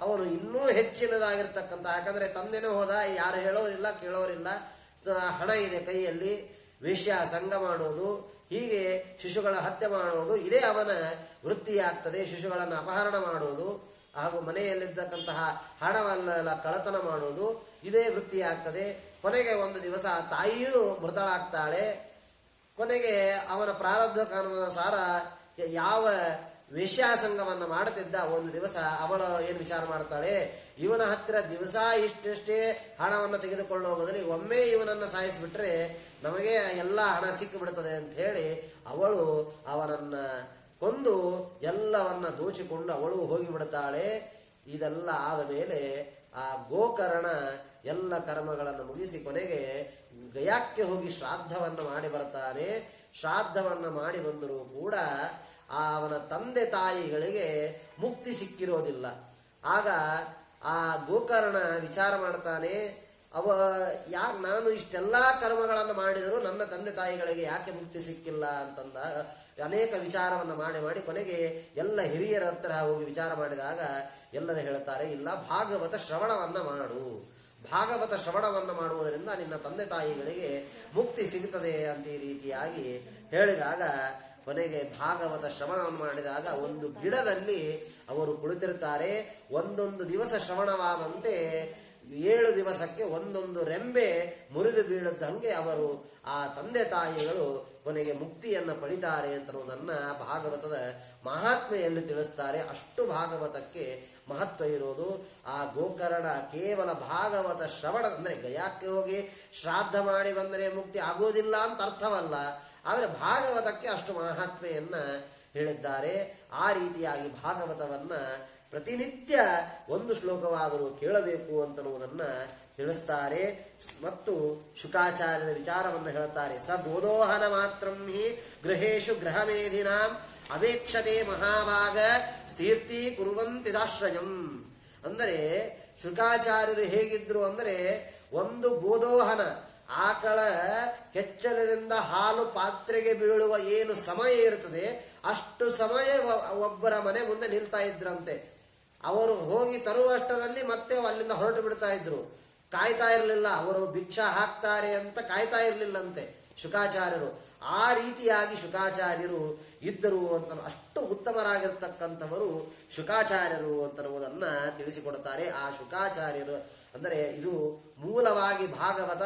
Speaker 1: ಅವನು ಇನ್ನೂ ಹೆಚ್ಚಿನದಾಗಿರ್ತಕ್ಕಂಥ, ಯಾಕಂದ್ರೆ ತಂದೆನೂ ಹೋದ, ಯಾರು ಹೇಳೋರಿಲ್ಲ ಕೇಳೋರಿಲ್ಲ, ಹಣ ಇದೆ ಕೈಯಲ್ಲಿ, ವೇಶ್ಯ ಸಂಘ ಮಾಡೋದು, ಹೀಗೆ ಶಿಶುಗಳ ಹತ್ಯೆ ಮಾಡೋದು ಇದೇ ಅವನ ವೃತ್ತಿಯಾಗ್ತದೆ. ಶಿಶುಗಳನ್ನು ಅಪಹರಣ ಮಾಡೋದು ಹಾಗೂ ಮನೆಯಲ್ಲಿದ್ದಕ್ಕಂತಹ ಹಣವನ್ನೆಲ್ಲ ಕಳ್ಳತನ ಮಾಡೋದು ಇದೇ ವೃತ್ತಿಯಾಗ್ತದೆ. ಕೊನೆಗೆ ಒಂದು ದಿವಸ ತಾಯಿಯೂ ಮೃತಳಾಗ್ತಾಳೆ. ಕೊನೆಗೆ ಅವನ ಪ್ರಾರಬ್ಧ ಕಾನೂನ ಸಾರ ಯಾವ ವೇಶ್ಯಾಸಂಗವನ್ನು ಮಾಡುತ್ತಿದ್ದ, ಒಂದು ದಿವಸ ಅವಳು ಏನು ವಿಚಾರ ಮಾಡ್ತಾಳೆ, ಇವನ ಹತ್ತಿರ ದಿವಸ ಇಷ್ಟೇ ಹಣವನ್ನು ತೆಗೆದುಕೊಳ್ಳುವ ಬದಲಿಗೆ ಒಮ್ಮೆ ಇವನನ್ನು ಸಾಯಿಸಿಬಿಟ್ರೆ ನಮಗೆ ಎಲ್ಲ ಹಣ ಸಿಕ್ಕಿಬಿಡುತ್ತದೆ ಅಂತ ಹೇಳಿ ಅವಳು ಅವನನ್ನ ಕೊಂದು ಎಲ್ಲವನ್ನ ದೋಚಿಕೊಂಡು ಅವಳು ಹೋಗಿಬಿಡುತ್ತಾಳೆ. ಇದೆಲ್ಲ ಆದ ಮೇಲೆ ಆ ಗೋಕರ್ಣ ಎಲ್ಲ ಕರ್ಮಗಳನ್ನು ಮುಗಿಸಿ ಕೊನೆಗೆ ಗಯಾಕ್ಕೆ ಹೋಗಿ ಶ್ರಾದ್ದವನ್ನು ಮಾಡಿ ಬರ್ತಾನೆ. ಶ್ರಾದ್ದವನ್ನು ಮಾಡಿ ಬಂದರೂ ಕೂಡ ಅವನ ತಂದೆ ತಾಯಿಗಳಿಗೆ ಮುಕ್ತಿ ಸಿಕ್ಕಿರೋದಿಲ್ಲ. ಆಗ ಆ ಗೋಕರ್ಣ ವಿಚಾರ ಮಾಡ್ತಾನೆ, ನಾನು ಇಷ್ಟೆಲ್ಲಾ ಕರ್ಮಗಳನ್ನು ಮಾಡಿದರೂ ನನ್ನ ತಂದೆ ತಾಯಿಗಳಿಗೆ ಯಾಕೆ ಮುಕ್ತಿ ಸಿಕ್ಕಿಲ್ಲ ಅಂತಂದ ಅನೇಕ ವಿಚಾರವನ್ನು ಮಾಡಿ ಕೊನೆಗೆ ಎಲ್ಲ ಹಿರಿಯರ ಹತ್ರ ಹೋಗಿ ವಿಚಾರ ಮಾಡಿದಾಗ ಎಲ್ಲರೂ ಹೇಳ್ತಾರೆ, ಇಲ್ಲ, ಭಾಗವತ ಶ್ರವಣವನ್ನ ಮಾಡು, ಭಾಗವತ ಶ್ರವಣವನ್ನು ಮಾಡುವುದರಿಂದ ನಿನ್ನ ತಂದೆ ತಾಯಿಗಳಿಗೆ ಮುಕ್ತಿ ಸಿಗುತ್ತದೆ ಅಂತ ಈ ರೀತಿಯಾಗಿ ಹೇಳಿದಾಗ ಕೊನೆಗೆ ಭಾಗವತ ಶ್ರವಣವನ್ನು ಮಾಡಿದಾಗ ಒಂದು ಗಿಡದಲ್ಲಿ ಅವರು ಕುಳಿತಿರ್ತಾರೆ. ಒಂದೊಂದು ದಿವಸ ಶ್ರವಣವಾದಂತೆ 7 ದಿವಸಕ್ಕೆ ಒಂದೊಂದು ರೆಂಬೆ ಮುರಿದು ಬೀಳದಂಗೆ ಅವರು ಆ ತಂದೆ ತಾಯಿಗಳು ಕೊನೆಗೆ ಮುಕ್ತಿಯನ್ನು ಪಡಿತಾರೆ ಅಂತನ್ನುವುದನ್ನ ಭಾಗವತದ ಮಹಾತ್ಮೆಯಲ್ಲಿ ತಿಳಿಸ್ತಾರೆ. ಅಷ್ಟು ಭಾಗವತಕ್ಕೆ ಮಹತ್ವ ಇರೋದು. ಆ ಗೋಕರ್ಣ ಕೇವಲ ಭಾಗವತ ಶ್ರವಣ ಅಂದರೆ ಗಯಾಕ್ಕೆ ಹೋಗಿ ಶ್ರಾದ್ದ ಮಾಡಿ ಬಂದರೆ ಮುಕ್ತಿ ಆಗೋದಿಲ್ಲ ಅಂತ ಅರ್ಥವಲ್ಲ, ಆದರೆ ಭಾಗವತಕ್ಕೆ ಅಷ್ಟು ಮಹಾತ್ಮೆಯನ್ನ ಹೇಳಿದ್ದಾರೆ. ಆ ರೀತಿಯಾಗಿ ಭಾಗವತವನ್ನ ಪ್ರತಿನಿತ್ಯ ಒಂದು ಶ್ಲೋಕವಾದರೂ ಕೇಳಬೇಕು ಅಂತನ್ನುವುದನ್ನ ತಿಳಿಸ್ತಾರೆ. ಮತ್ತು ಶುಕಾಚಾರ್ಯರ ವಿಚಾರವನ್ನು ಹೇಳ್ತಾರೆ. ಸ ಗೋದೋಹನ ಮಾತ್ರಂ ಹಿ ಗೃಹೇಶು ಗೃಹಮೇಧಿನಾಂ ಅವೇಕ್ಷತೆ ಮಹಾಭಾಗ ಸ್ಥೀರ್ತಿ ಕುರುವಂತಿದಾಶ್ರಯಂ. ಅಂದರೆ ಶುಕಾಚಾರ್ಯರು ಹೇಗಿದ್ರು ಅಂದರೆ, ಒಂದು ಗೋದೋಹನ ಆಕಳ ಕೆಚ್ಚಲಿನಿಂದ ಹಾಲು ಪಾತ್ರೆಗೆ ಬೀಳುವ ಏನು ಸಮಯ ಇರ್ತದೆ ಅಷ್ಟು ಸಮಯ ಒಬ್ಬರ ಮನೆ ಮುಂದೆ ನಿಲ್ತಾ ಇದ್ರಂತೆ. ಅವರು ಹೋಗಿ ತರುವಷ್ಟರಲ್ಲಿ ಮತ್ತೆ ಅಲ್ಲಿಂದ ಹೊರಟು ಬಿಡ್ತಾ ಇದ್ರು. ಕಾಯ್ತಾ ಇರಲಿಲ್ಲ, ಅವರು ಭಿಕ್ಷಾ ಹಾಕ್ತಾರೆ ಅಂತ ಕಾಯ್ತಾ ಇರಲಿಲ್ಲಂತೆ ಶುಕಾಚಾರ್ಯರು. ಆ ರೀತಿಯಾಗಿ ಶುಕಾಚಾರ್ಯರು ಇದ್ದರು ಅಂತ, ಅಷ್ಟು ಉತ್ತಮರಾಗಿರ್ತಕ್ಕಂಥವರು ಶುಕಾಚಾರ್ಯರು ಅಂತನ್ನುವುದನ್ನ ತಿಳಿಸಿಕೊಡುತ್ತಾರೆ. ಆ ಶುಕಾಚಾರ್ಯರು ಅಂದರೆ ಇದು ಮೂಲವಾಗಿ ಭಾಗವತ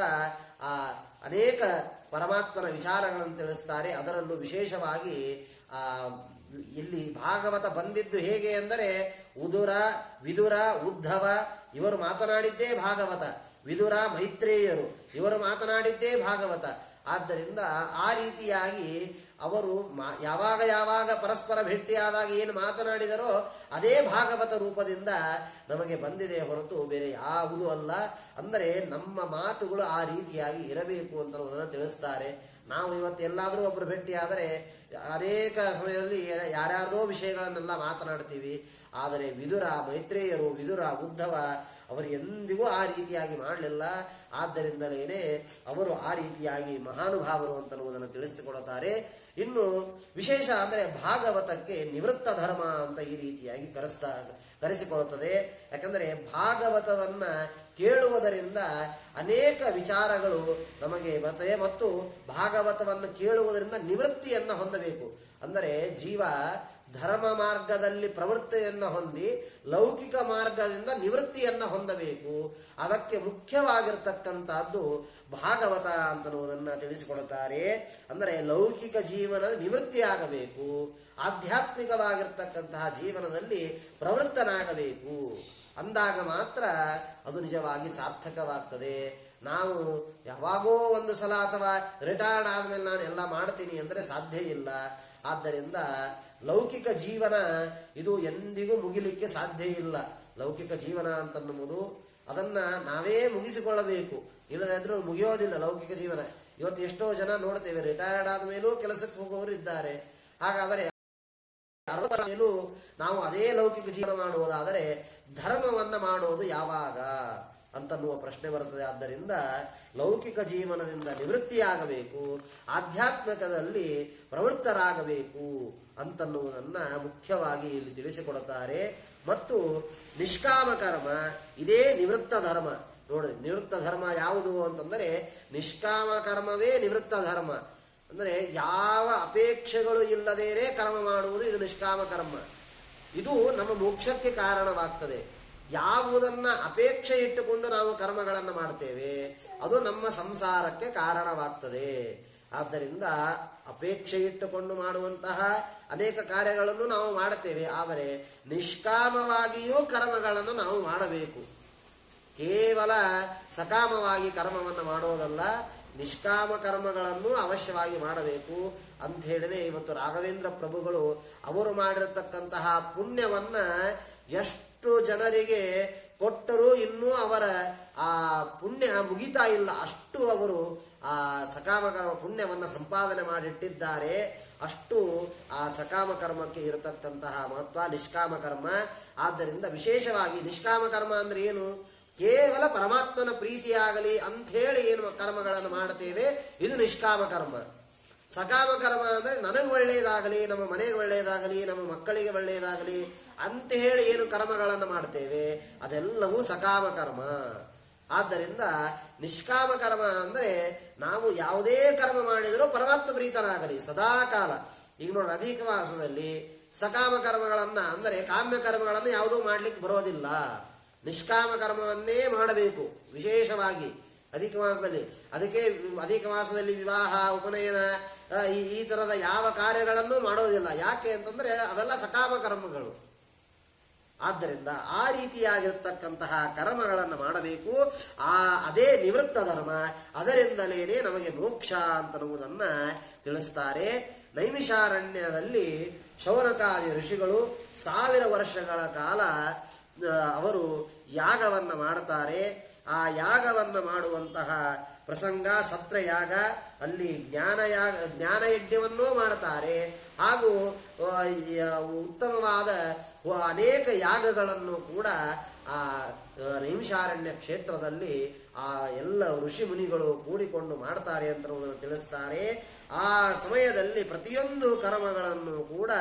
Speaker 1: ಅನೇಕ ಪರಮಾತ್ಮನ ವಿಚಾರಗಳನ್ನು ತಿಳಿಸ್ತಾರೆ. ಅದರಲ್ಲೂ ವಿಶೇಷವಾಗಿ ಇಲ್ಲಿ ಭಾಗವತ ಬಂದಿದ್ದು ಹೇಗೆ ಅಂದರೆ ಉದುರ, ವಿದುರ, ಉದ್ಧವ ಇವರು ಮಾತನಾಡಿದ್ದೇ ಭಾಗವತ. ವಿದುರ, ಮೈತ್ರೇಯರು ಇವರು ಮಾತನಾಡಿದ್ದೇ ಭಾಗವತ. ಆದ್ದರಿಂದ ಆ ರೀತಿಯಾಗಿ ಅವರು ಯಾವಾಗ ಪರಸ್ಪರ ಭೇಟಿಯಾದಾಗ ಏನು ಮಾತನಾಡಿದರೋ ಅದೇ ಭಾಗವತ ರೂಪದಿಂದ ನಮಗೆ ಬಂದಿದೆ ಹೊರತು ಬೇರೆ ಯಾವುದೂ ಅಲ್ಲ. ಅಂದರೆ ನಮ್ಮ ಮಾತುಗಳು ಆ ರೀತಿಯಾಗಿ ಇರಬೇಕು ಅಂತ ತಿಳಿಸ್ತಾರೆ. ನಾವು ಇವತ್ತು ಎಲ್ಲಾದರೂ ಒಬ್ಬರು ಭೇಟಿಯಾದರೆ ಅನೇಕ ಸಮಯದಲ್ಲಿ ಯಾರ್ಯಾರ್ದೋ ವಿಷಯಗಳನ್ನೆಲ್ಲ ಮಾತನಾಡ್ತೀವಿ. ಆದರೆ ವಿದುರ, ಮೈತ್ರೇಯರು, ವಿದುರ, ಉದ್ಧವ ಅವರು ಎಂದಿಗೂ ಆ ರೀತಿಯಾಗಿ ಮಾಡಲಿಲ್ಲ. ಆದ್ದರಿಂದಲೇ ಅವರು ಆ ರೀತಿಯಾಗಿ ಮಹಾನುಭಾವರು ಅಂತನ್ನುವುದನ್ನು ತಿಳಿಸಿಕೊಡುತ್ತಾರೆ. ಇನ್ನು ವಿಶೇಷ ಅಂದರೆ ಭಾಗವತಕ್ಕೆ ನಿವೃತ್ತ ಧರ್ಮ ಅಂತ ಈ ರೀತಿಯಾಗಿ ಕರೆಸಿಕೊಳ್ಳುತ್ತದೆ. ಯಾಕಂದರೆ ಭಾಗವತವನ್ನ ಕೇಳುವುದರಿಂದ ಅನೇಕ ವಿಚಾರಗಳು ನಮಗೆ ಬರ್ತವೆ ಮತ್ತು ಭಾಗವತವನ್ನು ಕೇಳುವುದರಿಂದ ನಿವೃತ್ತಿಯನ್ನು ಹೊಂದಬೇಕು. ಅಂದರೆ ಜೀವ ಧರ್ಮ ಮಾರ್ಗದಲ್ಲಿ ಪ್ರವೃತ್ತಿಯನ್ನು ಹೊಂದಿ ಲೌಕಿಕ ಮಾರ್ಗದಿಂದ ನಿವೃತ್ತಿಯನ್ನು ಹೊಂದಬೇಕು. ಅದಕ್ಕೆ ಮುಖ್ಯವಾಗಿರ್ತಕ್ಕಂಥದ್ದು ಭಾಗವತ ಅಂತನ್ನುವುದನ್ನು ತಿಳಿಸಿಕೊಡುತ್ತಾರೆ. ಅಂದರೆ ಲೌಕಿಕ ಜೀವನದ ನಿವೃತ್ತಿ ಆಗಬೇಕು, ಆಧ್ಯಾತ್ಮಿಕವಾಗಿರ್ತಕ್ಕಂತಹ ಜೀವನದಲ್ಲಿ ಪ್ರವೃತ್ತನಾಗಬೇಕು. ಅಂದಾಗ ಮಾತ್ರ ಅದು ನಿಜವಾಗಿ ಸಾರ್ಥಕವಾಗ್ತದೆ. ನಾವು ಯಾವಾಗೋ ಒಂದು ಸಲ ಅಥವಾ ರಿಟೈರ್ಡ್ ಆದ್ಮೇಲೆ ನಾನು ಎಲ್ಲ ಮಾಡ್ತೀನಿ ಅಂದರೆ ಸಾಧ್ಯ ಇಲ್ಲ. ಆದ್ದರಿಂದ ಲೌಕಿಕ ಜೀವನ ಇದು ಎಂದಿಗೂ ಮುಗಿಲಿಕ್ಕೆ ಸಾಧ್ಯ ಇಲ್ಲ. ಲೌಕಿಕ ಜೀವನ ಅಂತನ್ನುವುದು ಅದನ್ನ ನಾವೇ ಮುಗಿಸಿಕೊಳ್ಳಬೇಕು, ಇಲ್ಲದಾದ್ರೂ ಮುಗಿಯೋದಿಲ್ಲ ಲೌಕಿಕ ಜೀವನ. ಇವತ್ತು ಎಷ್ಟೋ ಜನ ನೋಡ್ತೇವೆ ರಿಟೈರ್ಡ್ ಆದ ಮೇಲೂ ಕೆಲಸಕ್ಕೆ ಹೋಗುವವರು ಇದ್ದಾರೆ. ಹಾಗಾದರೆ ಮೇಲೂ ನಾವು ಅದೇ ಲೌಕಿಕ ಜೀವನ ಮಾಡುವುದಾದರೆ ಧರ್ಮವನ್ನ ಮಾಡೋದು ಯಾವಾಗ ಅಂತನ್ನುವ ಪ್ರಶ್ನೆ ಬರುತ್ತದೆ. ಆದ್ದರಿಂದ ಲೌಕಿಕ ಜೀವನದಿಂದ ನಿವೃತ್ತಿಯಾಗಬೇಕು, ಆಧ್ಯಾತ್ಮಿಕದಲ್ಲಿ ಪ್ರವೃತ್ತರಾಗಬೇಕು ಅಂತನ್ನುವುದನ್ನ ಮುಖ್ಯವಾಗಿ ಇಲ್ಲಿ ತಿಳಿಸಿಕೊಡುತ್ತಾರೆ. ಮತ್ತು ನಿಷ್ಕಾಮ ಕರ್ಮ ಇದೇ ನಿವೃತ್ತ ಧರ್ಮ. ನೋಡ್ರಿ, ನಿವೃತ್ತ ಧರ್ಮ ಯಾವುದು ಅಂತಂದರೆ ನಿಷ್ಕಾಮ ಕರ್ಮವೇ ನಿವೃತ್ತ ಧರ್ಮ. ಅಂದರೆ ಯಾವ ಅಪೇಕ್ಷೆಗಳು ಇಲ್ಲದೇನೆ ಕರ್ಮ ಮಾಡುವುದು ಇದು ನಿಷ್ಕಾಮ ಕರ್ಮ. ಇದು ನಮ್ಮ ಮೋಕ್ಷಕ್ಕೆ ಕಾರಣವಾಗ್ತದೆ. ಯಾವುದನ್ನ ಅಪೇಕ್ಷೆ ಇಟ್ಟುಕೊಂಡು ನಾವು ಕರ್ಮಗಳನ್ನು ಮಾಡ್ತೇವೆ ಅದು ನಮ್ಮ ಸಂಸಾರಕ್ಕೆ ಕಾರಣವಾಗ್ತದೆ. ಆದ್ದರಿಂದ ಅಪೇಕ್ಷೆ ಇಟ್ಟುಕೊಂಡು ಮಾಡುವಂತಹ ಅನೇಕ ಕಾರ್ಯಗಳನ್ನು ನಾವು ಮಾಡುತ್ತೇವೆ. ಆದರೆ ನಿಷ್ಕಾಮವಾಗಿಯೂ ಕರ್ಮಗಳನ್ನು ನಾವು ಮಾಡಬೇಕು. ಕೇವಲ ಸಕಾಮವಾಗಿ ಕರ್ಮವನ್ನು ಮಾಡುವುದಲ್ಲ, ನಿಷ್ಕಾಮ ಕರ್ಮಗಳನ್ನು ಅವಶ್ಯವಾಗಿ ಮಾಡಬೇಕು ಅಂತ ಹೇಳಿನೇ ಇವತ್ತು ರಾಘವೇಂದ್ರ ಪ್ರಭುಗಳು ಅವರು ಮಾಡಿರತಕ್ಕಂತಹ ಪುಣ್ಯವನ್ನ ಎಷ್ಟು ಜನರಿಗೆ ಕೊಟ್ಟರೂ ಇನ್ನೂ ಅವರ ಆ ಪುಣ್ಯ ಮುಗಿತಾ ಇಲ್ಲ. ಅಷ್ಟು ಅವರು ಆ ಸಕಾಮ ಕರ್ಮ ಪುಣ್ಯವನ್ನು ಸಂಪಾದನೆ ಮಾಡಿಟ್ಟಿದ್ದಾರೆ. ಅಷ್ಟು ಆ ಸಕಾಮ ಕರ್ಮಕ್ಕೆ ಇರತಕ್ಕಂತಹ ಮಹತ್ವ ನಿಷ್ಕಾಮ ಕರ್ಮ. ಆದ್ದರಿಂದ ವಿಶೇಷವಾಗಿ ನಿಷ್ಕಾಮ ಕರ್ಮ ಅಂದ್ರೆ ಏನು? ಕೇವಲ ಪರಮಾತ್ಮನ ಪ್ರೀತಿಯಾಗಲಿ ಅಂಥೇಳಿ ಏನು ಕರ್ಮಗಳನ್ನು ಮಾಡುತ್ತೇವೆ ಇದು ನಿಷ್ಕಾಮ ಕರ್ಮ. ಸಕಾಮ ಕರ್ಮ ಅಂದರೆ ನನಗೆ ಒಳ್ಳೆಯದಾಗಲಿ, ನಮ್ಮ ಮನೆಗೆ ಒಳ್ಳೆಯದಾಗಲಿ, ನಮ್ಮ ಮಕ್ಕಳಿಗೆ ಒಳ್ಳೆಯದಾಗಲಿ ಅಂತ ಹೇಳಿ ಏನು ಕರ್ಮಗಳನ್ನು ಮಾಡ್ತೇವೆ ಅದೆಲ್ಲವೂ ಸಕಾಮ ಕರ್ಮ. ಆದ್ದರಿಂದ ನಿಷ್ಕಾಮ ಕರ್ಮ ಅಂದರೆ ನಾವು ಯಾವುದೇ ಕರ್ಮ ಮಾಡಿದರೂ ಪರಮಾತ್ಮ ಪ್ರೀತನಾಗಲಿ ಸದಾ ಕಾಲ. ಈಗ ನೋಡಿ, ಅಧಿಕ ಮಾಸದಲ್ಲಿ ಸಕಾಮ ಕರ್ಮಗಳನ್ನ ಅಂದರೆ ಕಾಮ್ಯ ಕರ್ಮಗಳನ್ನು ಯಾವುದೂ ಮಾಡ್ಲಿಕ್ಕೆ ಬರೋದಿಲ್ಲ. ನಿಷ್ಕಾಮ ಕರ್ಮವನ್ನೇ ಮಾಡಬೇಕು ವಿಶೇಷವಾಗಿ ಅಧಿಕ ಮಾಸದಲ್ಲಿ. ಅದಕ್ಕೆ ಅಧಿಕ ಮಾಸದಲ್ಲಿ ವಿವಾಹ, ಉಪನಯನ ಈ ತರದ ಯಾವ ಕಾರ್ಯಗಳನ್ನು ಮಾಡೋದಿಲ್ಲ. ಯಾಕೆ ಅಂತಂದ್ರೆ ಅವೆಲ್ಲ ಸಕಾಮ ಕರ್ಮಗಳು. ಆದ್ದರಿಂದ ಆ ರೀತಿಯಾಗಿರ್ತಕ್ಕಂತಹ ಕರ್ಮಗಳನ್ನು ಮಾಡಬೇಕು. ಅದೇ ನಿವೃತ್ತ ಧರ್ಮ. ಅದರಿಂದಲೇನೆ ನಮಗೆ ಮೋಕ್ಷ ಅಂತನ್ನುವುದನ್ನ ತಿಳಿಸ್ತಾರೆ. ನೈಮಿಷಾರಣ್ಯದಲ್ಲಿ ಶೌನಕಾದಿ ಋಷಿಗಳು 1000 ವರ್ಷಗಳ ಕಾಲ ಅವರು ಯಾಗವನ್ನ ಮಾಡ್ತಾರೆ. ಆ ಯಾಗವನ್ನ ಮಾಡುವಂತಹ ಪ್ರಸಂಗ ಸತ್ರಯಾಗ, ಅಲ್ಲಿ ಜ್ಞಾನಯಜ್ಞವನ್ನೂ ಮಾಡ್ತಾರೆ. ಹಾಗೂ ಉತ್ತಮವಾದ ಅನೇಕ ಯಾಗಗಳನ್ನು ಕೂಡ ಆ ನೈಮಿಷಾರಣ್ಯ ಕ್ಷೇತ್ರದಲ್ಲಿ ಆ ಎಲ್ಲ ಋಷಿ ಮುನಿಗಳು ಕೂಡಿಕೊಂಡು ಮಾಡ್ತಾರೆ ಅಂತ ತಿಳಿಸ್ತಾರೆ. ಆ ಸಮಯದಲ್ಲಿ ಪ್ರತಿಯೊಂದು ಕರ್ಮಗಳನ್ನು ಕೂಡ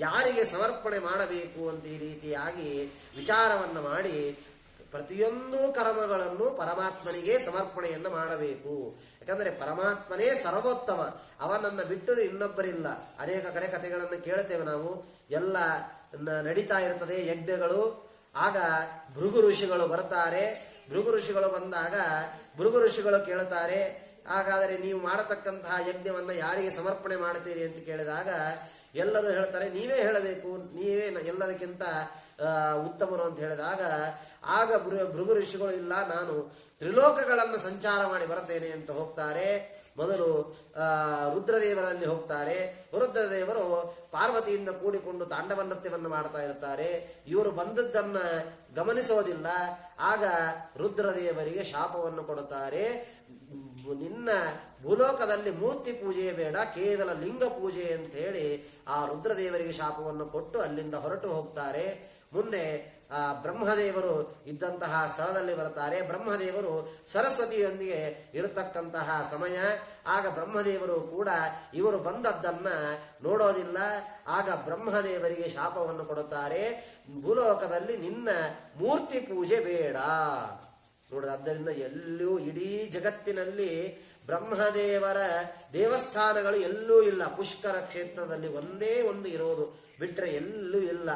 Speaker 1: ಯಾರಿಗೆ ಸಮರ್ಪಣೆ ಮಾಡಬೇಕು ಅಂತ ಈ ರೀತಿಯಾಗಿ ವಿಚಾರವನ್ನು ಮಾಡಿ ಪ್ರತಿಯೊಂದು ಕರ್ಮಗಳನ್ನು ಪರಮಾತ್ಮನಿಗೆ ಸಮರ್ಪಣೆಯನ್ನು ಮಾಡಬೇಕು. ಯಾಕಂದರೆ ಪರಮಾತ್ಮನೇ ಸರ್ವೋತ್ತಮ, ಅವನನ್ನು ಬಿಟ್ಟರೆ ಇನ್ನೊಬ್ಬರಿಲ್ಲ. ಅನೇಕ ಕಡೆ ಕಥೆಗಳನ್ನು ಕೇಳ್ತೇವೆ ನಾವು. ಎಲ್ಲ ನಡೀತಾ ಇರ್ತದೆ ಯಜ್ಞಗಳು. ಆಗ ಭೃಗು ಋಷಿಗಳು ಬರ್ತಾರೆ. ಭೃಗು ಋಷಿಗಳು ಬಂದಾಗ ಭೃಗು ಋಷಿಗಳು ಕೇಳುತ್ತಾರೆ, ಹಾಗಾದರೆ ನೀವು ಮಾಡತಕ್ಕಂತಹ ಯಜ್ಞವನ್ನು ಯಾರಿಗೆ ಸಮರ್ಪಣೆ ಮಾಡ್ತೀರಿ ಅಂತ ಕೇಳಿದಾಗ ಎಲ್ಲರೂ ಹೇಳ್ತಾರೆ, ನೀವೇ ಹೇಳಬೇಕು, ನೀವೇ ಎಲ್ಲದಕ್ಕಿಂತ ಉತ್ತಮರು ಅಂತ ಹೇಳಿದಾಗ ಆಗ ಭೃಗು ಋಷಿಗಳು, ಇಲ್ಲ, ನಾನು ತ್ರಿಲೋಕಗಳನ್ನು ಸಂಚಾರ ಮಾಡಿ ಬರ್ತೇನೆ ಅಂತ ಹೋಗ್ತಾರೆ. ಮೊದಲು ರುದ್ರದೇವರಲ್ಲಿ ಹೋಗ್ತಾರೆ. ರುದ್ರದೇವರು ಪಾರ್ವತಿಯಿಂದ ಕೂಡಿಕೊಂಡು ತಾಂಡವ ನೃತ್ಯವನ್ನು ಮಾಡ್ತಾ ಇರ್ತಾರೆ. ಇವರು ಬಂದದ್ದನ್ನ ಗಮನಿಸೋದಿಲ್ಲ. ಆಗ ರುದ್ರದೇವರಿಗೆ ಶಾಪವನ್ನು ಕೊಡುತ್ತಾರೆ. ನಿನ್ನ ಭೂಲೋಕದಲ್ಲಿ ಮೂರ್ತಿ ಪೂಜೆ ಬೇಡ, ಕೇವಲ ಲಿಂಗ ಪೂಜೆ ಅಂತ ಹೇಳಿ ಆ ರುದ್ರದೇವರಿಗೆ ಶಾಪವನ್ನು ಕೊಟ್ಟು ಅಲ್ಲಿಂದ ಹೊರಟು ಹೋಗ್ತಾರೆ. ಮುಂದೆ ಬ್ರಹ್ಮದೇವರು ಇದ್ದಂತಹ ಸ್ಥಳದಲ್ಲಿ ಬರ್ತಾರೆ. ಬ್ರಹ್ಮದೇವರು ಸರಸ್ವತಿಯೊಂದಿಗೆ ಇರತಕ್ಕಂತಹ ಸಮಯ. ಆಗ ಬ್ರಹ್ಮದೇವರು ಕೂಡ ಇವರು ಬಂದದ್ದನ್ನ ನೋಡೋದಿಲ್ಲ. ಆಗ ಬ್ರಹ್ಮದೇವರಿಗೆ ಶಾಪವನ್ನು ಕೊಡುತ್ತಾರೆ, ಭೂಲೋಕದಲ್ಲಿ ನಿನ್ನ ಮೂರ್ತಿ ಪೂಜೆ ಬೇಡ. ನೋಡ್ರಿ, ಆದ್ದರಿಂದ ಎಲ್ಲೂ ಇಡೀ ಜಗತ್ತಿನಲ್ಲಿ ಬ್ರಹ್ಮದೇವರ ದೇವಸ್ಥಾನಗಳು ಎಲ್ಲೂ ಇಲ್ಲ. ಪುಷ್ಕರ ಕ್ಷೇತ್ರದಲ್ಲಿ ಒಂದೇ ಒಂದು ಇರೋದು, ಬಿಟ್ಟರೆ ಎಲ್ಲೂ ಇಲ್ಲ.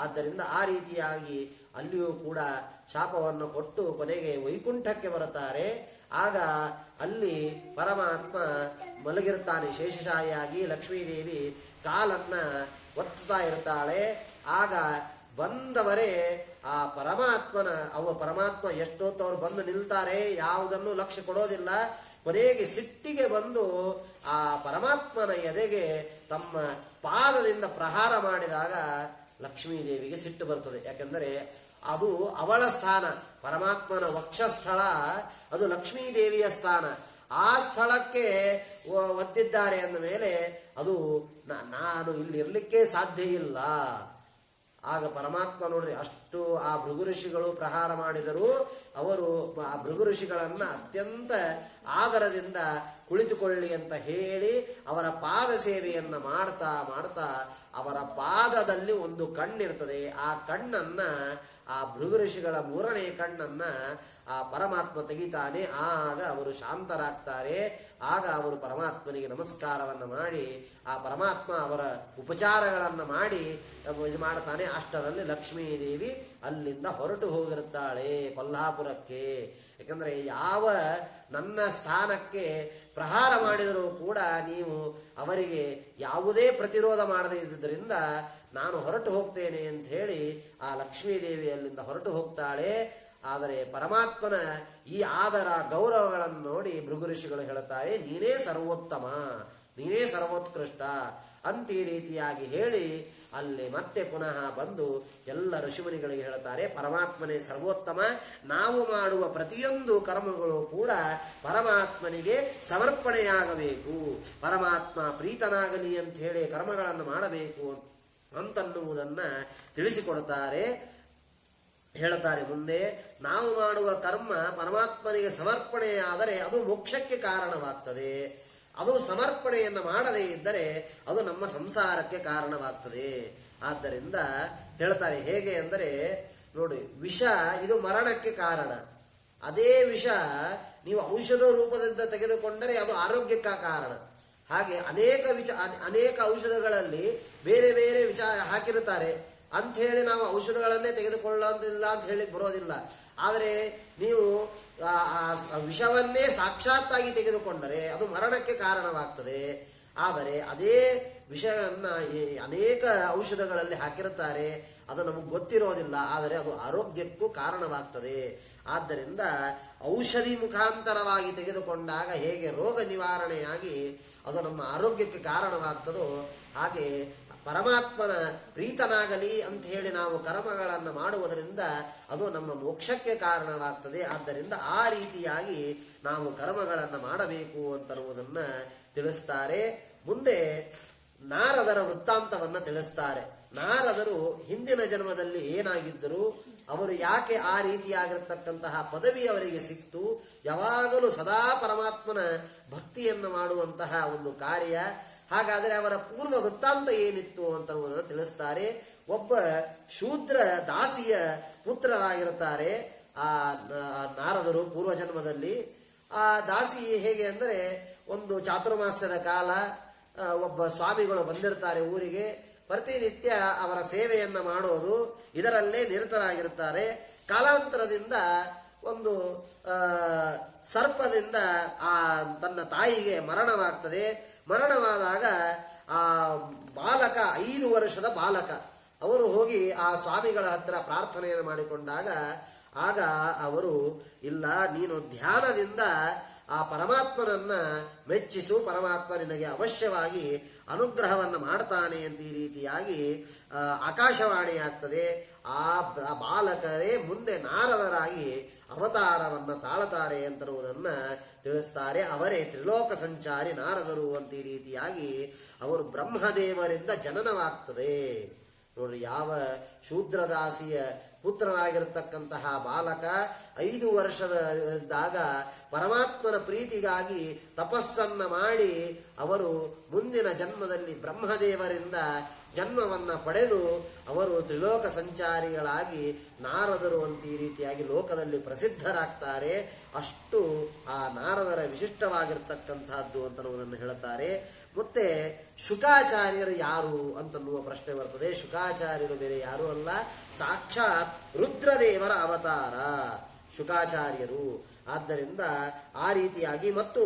Speaker 1: ಆದ್ದರಿಂದ ಆ ರೀತಿಯಾಗಿ ಅಲ್ಲಿಯೂ ಕೂಡ ಶಾಪವನ್ನು ಕೊಟ್ಟು ಕೊನೆಗೆ ವೈಕುಂಠಕ್ಕೆ ಬರುತ್ತಾರೆ. ಆಗ ಅಲ್ಲಿ ಪರಮಾತ್ಮ ಮಲಗಿರ್ತಾನೆ ಶೇಷಶಾಯಿಯಾಗಿ. ಲಕ್ಷ್ಮೀದೇವಿ ಕಾಲನ್ನ ಒತ್ತುತ್ತಾ ಇರ್ತಾಳೆ. ಆಗ ಬಂದವರೇ ಆ ಪರಮಾತ್ಮ ಎಷ್ಟೊತ್ತು ಅವ್ರು ಬಂದು ನಿಲ್ತಾರೆ, ಯಾವುದನ್ನು ಲಕ್ಷ್ಯ ಕೊಡೋದಿಲ್ಲ. ಕೊನೆಗೆ ಸಿಟ್ಟಿಗೆ ಬಂದು ಆ ಪರಮಾತ್ಮನ ಎದೆಗೆ ತಮ್ಮ ಪಾದದಿಂದ ಪ್ರಹಾರ ಮಾಡಿದಾಗ ಲಕ್ಷ್ಮೀದೇವಿಗೆ ಸಿಟ್ಟು ಬರ್ತದೆ. ಯಾಕೆಂದರೆ ಅದು ಅವಳ ಸ್ಥಾನ, ಪರಮಾತ್ಮನ ವಕ್ಷಸ್ಥಳ ಅದು ಲಕ್ಷ್ಮೀದೇವಿಯ ಸ್ಥಾನ. ಆ ಸ್ಥಳಕ್ಕೆ ಒದ್ದಿದ್ದಾರೆ ಅಂದ ಮೇಲೆ ಅದು ನಾನು ಇಲ್ಲಿ ಇರ್ಲಿಕ್ಕೆ ಸಾಧ್ಯ ಇಲ್ಲ. ಆಗ ಪರಮಾತ್ಮ ನೋಡ್ರಿ, ಅಷ್ಟು ಆ ಭೃಗು ಋಷಿಗಳು ಪ್ರಹಾರ ಮಾಡಿದರು. ಅವರು ಆ ಭೃಗು ಋಷಿಗಳನ್ನ ಅತ್ಯಂತ ಆದರದಿಂದ ಕುಳಿತುಕೊಳ್ಳಿ ಅಂತ ಹೇಳಿ ಅವರ ಪಾದ ಸೇವೆಯನ್ನ ಮಾಡ್ತಾ ಮಾಡ್ತಾ ಅವರ ಪಾದದಲ್ಲಿ ಒಂದು ಕಣ್ಣಿರ್ತದೆ. ಆ ಕಣ್ಣನ್ನ, ಆ ಭೃಗು ಋಷಿಗಳ 3ನೇ ಕಣ್ಣನ್ನ ಆ ಪರಮಾತ್ಮ ತೆಗಿತಾನೆ. ಆಗ ಅವರು ಶಾಂತರಾಗ್ತಾರೆ. ಆಗ ಅವರು ಪರಮಾತ್ಮನಿಗೆ ನಮಸ್ಕಾರವನ್ನು ಮಾಡಿ ಆ ಪರಮಾತ್ಮ ಅವರ ಉಪಚಾರಗಳನ್ನು ಮಾಡಿ ಇದು ಮಾಡ್ತಾನೆ. ಅಷ್ಟರಲ್ಲಿ ಲಕ್ಷ್ಮೀದೇವಿ ಅಲ್ಲಿಂದ ಹೊರಟು ಹೋಗಿರುತ್ತಾಳೆ ಕೊಲ್ಹಾಪುರಕ್ಕೆ. ಯಾಕಂದ್ರೆ ಯಾವ ನನ್ನ ಸ್ಥಾನಕ್ಕೆ ಪ್ರಹಾರ ಮಾಡಿದರೂ ಕೂಡ ನೀವು ಅವರಿಗೆ ಯಾವುದೇ ಪ್ರತಿರೋಧ ಮಾಡದೇ ಇದ್ದುದರಿಂದ ನಾನು ಹೊರಟು ಹೋಗ್ತೇನೆ ಅಂತ ಹೇಳಿ ಆ ಲಕ್ಷ್ಮೀದೇವಿ ಅಲ್ಲಿಂದ ಹೊರಟು ಹೋಗ್ತಾಳೆ. ಆದರೆ ಪರಮಾತ್ಮನ ಈ ಆದರ ಗೌರವಗಳನ್ನು ನೋಡಿ ಭೃಗು ಋಷಿಗಳು ಹೇಳುತ್ತಾರೆ, ನೀನೇ ಸರ್ವೋತ್ತಮ, ನೀನೇ ಸರ್ವೋತ್ಕೃಷ್ಟ ಅಂತ ಈ ರೀತಿಯಾಗಿ ಹೇಳಿ ಅಲ್ಲಿ ಮತ್ತೆ ಪುನಃ ಬಂದು ಎಲ್ಲ ಋಷಿಮುನಿಗಳಿಗೆ ಹೇಳುತ್ತಾರೆ, ಪರಮಾತ್ಮನೇ ಸರ್ವೋತ್ತಮ. ನಾವು ಮಾಡುವ ಪ್ರತಿಯೊಂದು ಕರ್ಮಗಳು ಕೂಡ ಪರಮಾತ್ಮನಿಗೆ ಸಮರ್ಪಣೆಯಾಗಬೇಕು, ಪರಮಾತ್ಮ ಪ್ರೀತನಾಗಲಿ ಅಂತ ಹೇಳಿ ಕರ್ಮಗಳನ್ನು ಮಾಡಬೇಕು ಅಂತನ್ನುವುದನ್ನ ತಿಳಿಸಿಕೊಡುತ್ತಾರೆ. ಹೇಳುತ್ತಾರೆ ಮುಂದೆ, ನಾವು ಮಾಡುವ ಕರ್ಮ ಪರಮಾತ್ಮನಿಗೆ ಸಮರ್ಪಣೆಯಾದರೆ ಅದು ಮೋಕ್ಷಕ್ಕೆ ಕಾರಣವಾಗ್ತದೆ. ಅದು ಸಮರ್ಪಣೆಯನ್ನು ಮಾಡದೇ ಇದ್ದರೆ ಅದು ನಮ್ಮ ಸಂಸಾರಕ್ಕೆ ಕಾರಣವಾಗ್ತದೆ. ಆದ್ದರಿಂದ ಹೇಳ್ತಾರೆ, ಹೇಗೆ ಅಂದರೆ ನೋಡಿ, ವಿಷ ಇದು ಮರಣಕ್ಕೆ ಕಾರಣ. ಅದೇ ವಿಷ ನೀವು ಔಷಧ ರೂಪದಿಂದ ತೆಗೆದುಕೊಂಡರೆ ಅದು ಆರೋಗ್ಯಕ್ಕೆ ಕಾರಣ. ಹಾಗೆ ಅನೇಕ ಔಷಧಗಳಲ್ಲಿ ಬೇರೆ ಬೇರೆ ಹಾಕಿರುತ್ತಾರೆ ಅಂತ ಹೇಳಿ ನಾವು ಔಷಧಗಳನ್ನೇ ತೆಗೆದುಕೊಳ್ಳೋದಿಲ್ಲ ಅಂತ ಹೇಳಿ ಬರೋದಿಲ್ಲ. ಆದರೆ ನೀವು ವಿಷವನ್ನೇ ಸಾಕ್ಷಾತ್ತಾಗಿ ತೆಗೆದುಕೊಂಡರೆ ಅದು ಮರಣಕ್ಕೆ ಕಾರಣವಾಗ್ತದೆ. ಆದರೆ ಅದೇ ವಿಷಯನ್ನ ಅನೇಕ ಔಷಧಗಳಲ್ಲಿ ಹಾಕಿರುತ್ತಾರೆ, ಅದು ನಮಗೆ ಗೊತ್ತಿರೋದಿಲ್ಲ, ಆದರೆ ಅದು ಆರೋಗ್ಯಕ್ಕೂ ಕಾರಣವಾಗ್ತದೆ. ಆದ್ದರಿಂದ ಔಷಧಿ ಮುಖಾಂತರವಾಗಿ ತೆಗೆದುಕೊಂಡಾಗ ಹೇಗೆ ರೋಗ ನಿವಾರಣೆಯಾಗಿ ಅದು ನಮ್ಮ ಆರೋಗ್ಯಕ್ಕೆ ಕಾರಣವಾಗ್ತದೋ ಹಾಗೆ ಪರಮಾತ್ಮನ ಪ್ರೀತನಾಗಲಿ ಅಂತ ಹೇಳಿ ನಾವು ಕರ್ಮಗಳನ್ನು ಮಾಡುವುದರಿಂದ ಅದು ನಮ್ಮ ಮೋಕ್ಷಕ್ಕೆ ಕಾರಣವಾಗ್ತದೆ. ಆದ್ದರಿಂದ ಆ ರೀತಿಯಾಗಿ ನಾವು ಕರ್ಮಗಳನ್ನು ಮಾಡಬೇಕು ಅಂತನ್ನುವುದನ್ನ ತಿಳಿಸ್ತಾರೆ. ಮುಂದೆ ನಾರದರ ವೃತ್ತಾಂತವನ್ನ ತಿಳಿಸ್ತಾರೆ. ನಾರದರು ಹಿಂದಿನ ಜನ್ಮದಲ್ಲಿ ಏನಾಗಿದ್ದರು, ಅವರು ಯಾಕೆ ಆ ರೀತಿಯಾಗಿರ್ತಕ್ಕಂತಹ ಪದವಿ ಅವರಿಗೆ ಸಿಕ್ತು, ಯಾವಾಗಲೂ ಸದಾ ಪರಮಾತ್ಮನ ಭಕ್ತಿಯನ್ನು ಮಾಡುವಂತಹ ಒಂದು ಕಾರ್ಯ. ಹಾಗಾದರೆ ಅವರ ಪೂರ್ವ ವೃತ್ತಾಂತ ಏನಿತ್ತು ಅಂತನ್ನುವುದನ್ನು ತಿಳಿಸ್ತಾರೆ. ಒಬ್ಬ ಶೂದ್ರ ದಾಸಿಯ ಪುತ್ರರಾಗಿರುತ್ತಾರೆ ಆ ನಾರದರು ಪೂರ್ವಜನ್ಮದಲ್ಲಿ. ಆ ದಾಸಿ ಹೇಗೆ ಅಂದರೆ, ಒಂದು ಚಾತುರ್ಮಾಸ್ಯದ ಕಾಲ ಒಬ್ಬ ಸ್ವಾಮಿಗಳು ಬಂದಿರ್ತಾರೆ ಊರಿಗೆ. ಪ್ರತಿನಿತ್ಯ ಅವರ ಸೇವೆಯನ್ನ ಮಾಡೋದು, ಇದರಲ್ಲೇ ನಿರತರಾಗಿರುತ್ತಾರೆ. ಕಾಲಾಂತರದಿಂದ ಒಂದು ಸರ್ಪದಿಂದ ಆ ತನ್ನ ತಾಯಿಗೆ ಮರಣವಾಗ್ತದೆ. ಮರಣವಾದಾಗ ಆ ಬಾಲಕ 5 ವರ್ಷದ ಬಾಲಕ ಅವರು ಹೋಗಿ ಆ ಸ್ವಾಮಿಗಳ ಹತ್ರ ಪ್ರಾರ್ಥನೆಯನ್ನು ಮಾಡಿಕೊಂಡಾಗ ಆಗ ಅವರು, ಇಲ್ಲ, ನೀನು ಧ್ಯಾನದಿಂದ ಆ ಪರಮಾತ್ಮನನ್ನ ಮೆಚ್ಚಿಸು, ಪರಮಾತ್ಮ ನಿನಗೆ ಅವಶ್ಯವಾಗಿ ಅನುಗ್ರಹವನ್ನು ಮಾಡ್ತಾನೆ ಅಂತ ಈ ರೀತಿಯಾಗಿ ಆಕಾಶವಾಣಿಯಾಗ್ತದೆ. ಆ ಬಾಲಕರೇ ಮುಂದೆ ನಾರದರಾಗಿ ಅವತಾರವನ್ನ ತಾಳತಾರೆ ಅಂತನ್ನುವುದನ್ನ ತಿಳಿಸ್ತಾರೆ. ಅವರೇ ತ್ರಿಲೋಕ ಸಂಚಾರಿ ನಾರದರು ಅಂತ ಈ ರೀತಿಯಾಗಿ ಅವರು ಬ್ರಹ್ಮದೇವರಿಂದ ಜನನವಾಗ್ತದೆ. ನೋಡ್ರಿ, ಯಾವ ಶೂದ್ರದಾಸಿಯ ಪುತ್ರನಾಗಿರತಕ್ಕಂತಹ ಬಾಲಕ 5 ವರ್ಷದಾಗ ಪರಮಾತ್ಮನ ಪ್ರೀತಿಗಾಗಿ ತಪಸ್ಸನ್ನ ಮಾಡಿ ಅವರು ಮುಂದಿನ ಜನ್ಮದಲ್ಲಿ ಬ್ರಹ್ಮದೇವರಿಂದ ಜನ್ಮವನ್ನ ಪಡೆದು ಅವರು ತ್ರಿಲೋಕ ಸಂಚಾರಿಗಳಾಗಿ ನಾರದರು ಅಂತ ಈ ರೀತಿಯಾಗಿ ಲೋಕದಲ್ಲಿ ಪ್ರಸಿದ್ಧರಾಗ್ತಾರೆ. ಅಷ್ಟು ಆ ನಾರದರ ವಿಶಿಷ್ಟವಾಗಿರ್ತಕ್ಕಂತಹದ್ದು ಅಂತನ್ನುವುದನ್ನು ಹೇಳುತ್ತಾರೆ. ಮತ್ತೆ ಶುಕಾಚಾರ್ಯರು ಯಾರು ಅಂತನ್ನುವ ಪ್ರಶ್ನೆ ಬರ್ತದೆ. ಶುಕಾಚಾರ್ಯರು ಬೇರೆ ಯಾರು ಅಲ್ಲ, ಸಾಕ್ಷಾತ್ ರುದ್ರದೇವರ ಅವತಾರ ಶುಕಾಚಾರ್ಯರು. ಆದ್ದರಿಂದ ಆ ರೀತಿಯಾಗಿ ಮತ್ತು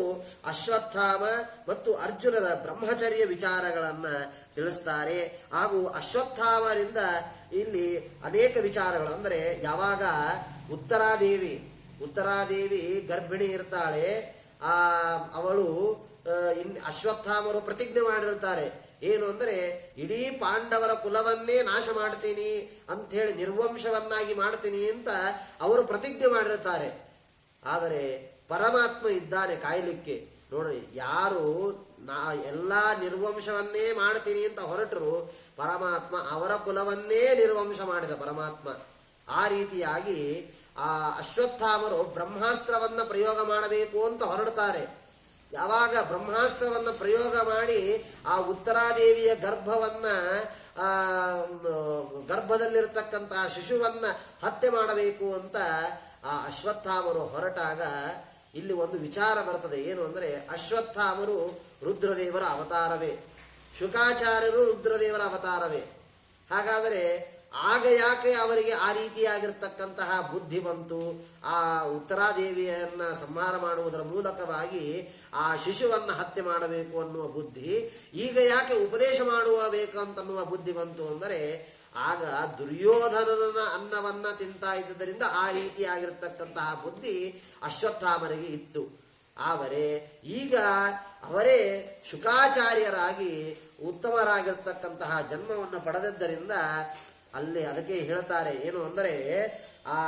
Speaker 1: ಅಶ್ವತ್ಥಾಮ ಮತ್ತು ಅರ್ಜುನರ ಬ್ರಹ್ಮಚರ್ಯ ವಿಚಾರಗಳನ್ನ ತಿಳಿಸ್ತಾರೆ. ಹಾಗೂ ಅಶ್ವತ್ಥಾಮರಿಂದ ಇಲ್ಲಿ ಅನೇಕ ವಿಚಾರಗಳು, ಅಂದರೆ ಯಾವಾಗ ಉತ್ತರಾದೇವಿ ಗರ್ಭಿಣಿ ಇರ್ತಾಳೆ, ಅವಳು ಅಶ್ವತ್ಥಾಮರು ಪ್ರತಿಜ್ಞೆ ಮಾಡಿರ್ತಾರೆ. ಏನು ಅಂದರೆ, ಇಡೀ ಪಾಂಡವರ ಕುಲವನ್ನೇ ನಾಶ ಮಾಡ್ತೀನಿ ಅಂಥೇಳಿ, ನಿರ್ವಂಶವನ್ನಾಗಿ ಮಾಡ್ತೀನಿ ಅಂತ ಅವರು ಪ್ರತಿಜ್ಞೆ ಮಾಡಿರ್ತಾರೆ. ಆದರೆ ಪರಮಾತ್ಮ ಇದ್ದಾನೆ ಕಾಯಲಿಕ್ಕೆ. ನೋಡ್ರಿ, ಯಾರು ಎಲ್ಲಾ ನಿರ್ವಂಶವನ್ನೇ ಮಾಡ್ತೀನಿ ಅಂತ ಹೊರಟರು, ಪರಮಾತ್ಮ ಅವರ ಕುಲವನ್ನೇ ನಿರ್ವಂಶ ಮಾಡಿದ ಪರಮಾತ್ಮ. ಆ ರೀತಿಯಾಗಿ ಆ ಅಶ್ವತ್ಥಾಮರು ಬ್ರಹ್ಮಾಸ್ತ್ರವನ್ನ ಪ್ರಯೋಗ ಮಾಡಬೇಕು ಅಂತ ಹೊರಡ್ತಾರೆ. ಯಾವಾಗ ಬ್ರಹ್ಮಾಸ್ತ್ರವನ್ನ ಪ್ರಯೋಗ ಮಾಡಿ ಆ ಉತ್ತರಾದೇವಿಯ ಗರ್ಭದಲ್ಲಿರ್ತಕ್ಕಂತಹ ಶಿಶುವನ್ನ ಹತ್ಯೆ ಮಾಡಬೇಕು ಅಂತ ಆ ಅಶ್ವತ್ಥಾಮರು ಹೊರಟಾಗ ಇಲ್ಲಿ ಒಂದು ವಿಚಾರ ಬರ್ತದೆ. ಏನು ಅಂದರೆ, ಅಶ್ವತ್ಥಾಮರು ರುದ್ರದೇವರ ಅವತಾರವೇ, ಶುಕಾಚಾರ್ಯರು ರುದ್ರದೇವರ ಅವತಾರವೇ. ಹಾಗಾದರೆ ಆಗ ಯಾಕೆ ಅವರಿಗೆ ಆ ರೀತಿಯಾಗಿರ್ತಕ್ಕಂತಹ ಬುದ್ಧಿ ಬಂತು? ಆ ಉತ್ತರಾದೇವಿಯನ್ನ ಸಂಹಾರ ಮಾಡುವುದರ ಮೂಲಕವಾಗಿ ಆ ಶಿಶುವನ್ನ ಹತ್ಯೆ ಮಾಡಬೇಕು ಅನ್ನುವ ಬುದ್ಧಿ ಈಗ ಯಾಕೆ ಉಪದೇಶ ಬೇಕಂತನ್ನುವ ಬುದ್ಧಿ ಬಂತು ಅಂದರೆ, ಆಗ ದುರ್ಯೋಧನನ ಅನ್ನವನ್ನ ತಿಂತಾ ಇದ್ದುದರಿಂದ ಆ ರೀತಿಯಾಗಿರ್ತಕ್ಕಂತಹ ಬುದ್ಧಿ ಅಶ್ವತ್ಥಾಮರಿಗೆ ಇತ್ತು. ಆದರೆ ಈಗ ಅವರೇ ಶುಕಾಚಾರ್ಯರಾಗಿ ಉತ್ತಮರಾಗಿರ್ತಕ್ಕಂತಹ ಜನ್ಮವನ್ನು ಪಡೆದದ್ದರಿಂದ ಅಲ್ಲಿ ಅದಕ್ಕೆ ಹೇಳ್ತಾರೆ. ಏನು ಅಂದರೆ, ಆ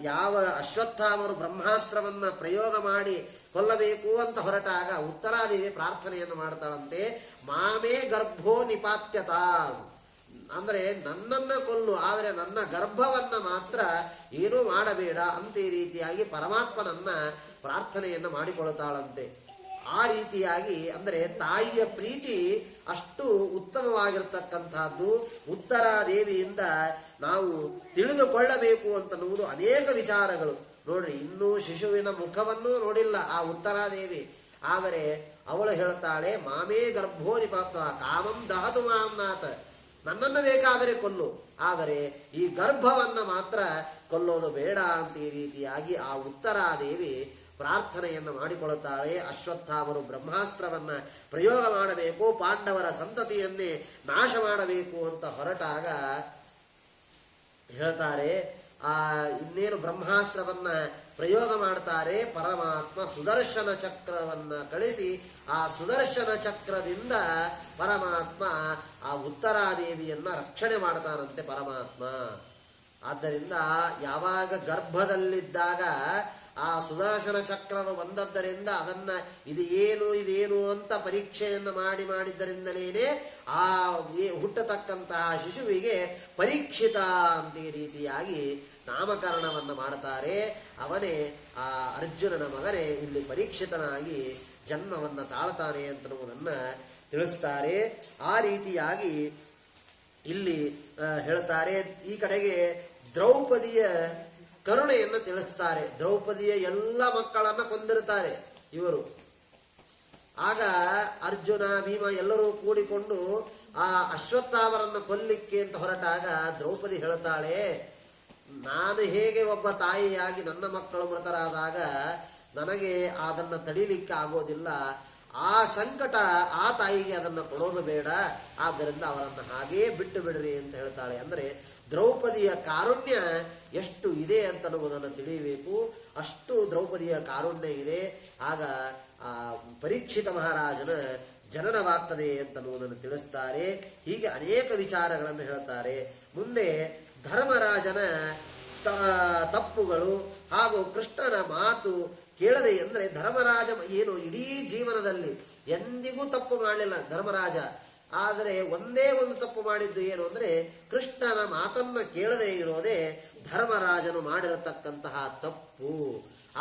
Speaker 1: ಯಾವ ಅಶ್ವತ್ಥಾಮರು ಬ್ರಹ್ಮಾಸ್ತ್ರವನ್ನ ಪ್ರಯೋಗ ಮಾಡಿ ಕೊಲ್ಲಬೇಕು ಅಂತ ಹೊರಟಾಗ ಉತ್ತರಾದೇವಿ ಪ್ರಾರ್ಥನೆಯನ್ನು ಮಾಡ್ತಾಳಂತೆ, ಮಾಮೇ ಗರ್ಭೋ ನಿಪಾತ್ಯತ, ಅಂದರೆ ನನ್ನನ್ನ ಕೊಲ್ಲು, ಆದರೆ ನನ್ನ ಗರ್ಭವನ್ನ ಮಾತ್ರ ಏನೂ ಮಾಡಬೇಡ ಅಂತ ಈ ರೀತಿಯಾಗಿ ಪರಮಾತ್ಮನನ್ನ ಪ್ರಾರ್ಥನೆಯನ್ನು ಮಾಡಿಕೊಳ್ತಾಳಂತೆ. ಆ ರೀತಿಯಾಗಿ ಅಂದರೆ ತಾಯಿಯ ಪ್ರೀತಿ ಅಷ್ಟು ಉತ್ತಮವಾಗಿರ್ತಕ್ಕಂಥದ್ದು. ಉತ್ತರಾದೇವಿಯಿಂದ ನಾವು ತಿಳಿದುಕೊಳ್ಳಬೇಕು ಅಂತನ್ನುವುದು ಅನೇಕ ವಿಚಾರಗಳು. ನೋಡ್ರಿ, ಇನ್ನೂ ಶಿಶುವಿನ ಮುಖವನ್ನು ನೋಡಿಲ್ಲ ಆ ಉತ್ತರಾದೇವಿ, ಆದರೆ ಅವಳು ಹೇಳ್ತಾಳೆ, ಮಾಮೇ ಗರ್ಭೋ ನಿಪಾತ ಕಾಮಂ ದಹತು ಮಾಂನಾಥ, ನನ್ನನ್ನು ಬೇಕಾದರೆ ಕೊಲ್ಲು, ಆದರೆ ಈ ಗರ್ಭವನ್ನ ಮಾತ್ರ ಕೊಲ್ಲೋದು ಬೇಡ ಅಂತ ಈ ರೀತಿಯಾಗಿ ಆ ಉತ್ತರಾದೇವಿ ಪ್ರಾರ್ಥನೆಯನ್ನು ಮಾಡಿಕೊಳ್ಳುತ್ತಾಳೆ. ಅಶ್ವತ್ಥಾಮರು ಬ್ರಹ್ಮಾಸ್ತ್ರವನ್ನ ಪ್ರಯೋಗ ಮಾಡಬೇಕು, ಪಾಂಡವರ ಸಂತತಿಯನ್ನೇ ನಾಶ ಮಾಡಬೇಕು ಅಂತ ಹೊರಟಾಗ ಹೇಳ್ತಾರೆ, ಇನ್ನೇನು ಬ್ರಹ್ಮಾಸ್ತ್ರವನ್ನ ಪ್ರಯೋಗ ಮಾಡ್ತಾರೆ. ಪರಮಾತ್ಮ ಸುದರ್ಶನ ಚಕ್ರವನ್ನ ಕಳಿಸಿ ಆ ಸುದರ್ಶನ ಚಕ್ರದಿಂದ ಪರಮಾತ್ಮ ಆ ಉತ್ತರಾದೇವಿಯನ್ನ ರಕ್ಷಣೆ ಮಾಡ್ತಾನಂತೆ ಪರಮಾತ್ಮ. ಆದ್ದರಿಂದ ಯಾವಾಗ ಗರ್ಭದಲ್ಲಿದ್ದಾಗ ಆ ಸುದರ್ಶನ ಚಕ್ರವು ಬಂದದ್ದರಿಂದ ಅದನ್ನ ಇದೇನು ಅಂತ ಪರೀಕ್ಷೆಯನ್ನು ಮಾಡಿದ್ದರಿಂದಲೇ ಆ ಹುಟ್ಟತಕ್ಕಂತಹ ಶಿಶುವಿಗೆ ಪರೀಕ್ಷಿತ ಅಂತ ಈ ರೀತಿಯಾಗಿ ನಾಮಕರಣವನ್ನು ಮಾಡುತ್ತಾರೆ. ಅವನೇ ಆ ಅರ್ಜುನನ ಮಗನೇ ಇಲ್ಲಿ ಪರೀಕ್ಷಿತನಾಗಿ ಜನ್ಮವನ್ನು ತಾಳ್ತಾನೆ ಅಂತನ್ನುವುದನ್ನು ತಿಳಿಸ್ತಾರೆ. ಆ ರೀತಿಯಾಗಿ ಇಲ್ಲಿ ಹೇಳ್ತಾರೆ. ಈ ಕಡೆಗೆ ದ್ರೌಪದಿಯ ಕರುಣೆಯನ್ನು ತಿಳಿಸ್ತಾರೆ. ದ್ರೌಪದಿಯ ಎಲ್ಲ ಮಕ್ಕಳನ್ನ ಕೊಂದಿರುತ್ತಾರೆ ಇವರು. ಆಗ ಅರ್ಜುನ ಭೀಮ ಎಲ್ಲರೂ ಕೂಡಿಕೊಂಡು ಆ ಅಶ್ವತ್ಥಾಮರನ್ನು ಕೊಲ್ಲಿಕ್ಕೆ ಅಂತ ಹೊರಟಾಗ ದ್ರೌಪದಿ ಹೇಳ್ತಾಳೆ, ನಾನು ಹೇಗೆ ಒಬ್ಬ ತಾಯಿಯಾಗಿ ನನ್ನ ಮಕ್ಕಳು ಮೃತರಾದಾಗ ನನಗೆ ಅದನ್ನು ತಡೀಲಿಕ್ಕೆ ಆಗೋದಿಲ್ಲ, ಆ ಸಂಕಟ ಆ ತಾಯಿಗೆ ಅದನ್ನು ಕೊಡೋದು ಬೇಡ, ಆದ್ದರಿಂದ ಅವರನ್ನು ಹಾಗೇ ಬಿಟ್ಟು ಬಿಡ್ರಿ ಅಂತ ಹೇಳ್ತಾಳೆ. ಅಂದರೆ ದ್ರೌಪದಿಯ ಕಾರುಣ್ಯ ಎಷ್ಟು ಇದೆ ಅಂತನ್ನುವುದನ್ನು ತಿಳಿಯಬೇಕು. ಅಷ್ಟು ದ್ರೌಪದಿಯ ಕಾರುಣ್ಯ ಇದೆ. ಆಗ ಆ ಪರೀಕ್ಷಿತ ಮಹಾರಾಜನ ಜನನವಾಗ್ತದೆ ಅಂತನ್ನುವುದನ್ನು ತಿಳಿಸ್ತಾರೆ. ಹೀಗೆ ಅನೇಕ ವಿಚಾರಗಳನ್ನು ಹೇಳ್ತಾರೆ. ಮುಂದೆ ಧರ್ಮರಾಜನ ತಪ್ಪುಗಳು ಹಾಗೂ ಕೃಷ್ಣನ ಮಾತು ಕೇಳದೆ, ಅಂದರೆ ಧರ್ಮರಾಜ ಏನು ಇಡೀ ಜೀವನದಲ್ಲಿ ಎಂದಿಗೂ ತಪ್ಪು ಮಾಡಲಿಲ್ಲ ಧರ್ಮರಾಜ. ಆದರೆ ಒಂದೇ ಒಂದು ತಪ್ಪು ಮಾಡಿದ್ದು ಏನು ಅಂದರೆ ಕೃಷ್ಣನ ಮಾತನ್ನ ಕೇಳದೆ ಇರೋದೇ ಧರ್ಮರಾಜನು ಮಾಡಿರತಕ್ಕಂತಹ ತಪ್ಪು.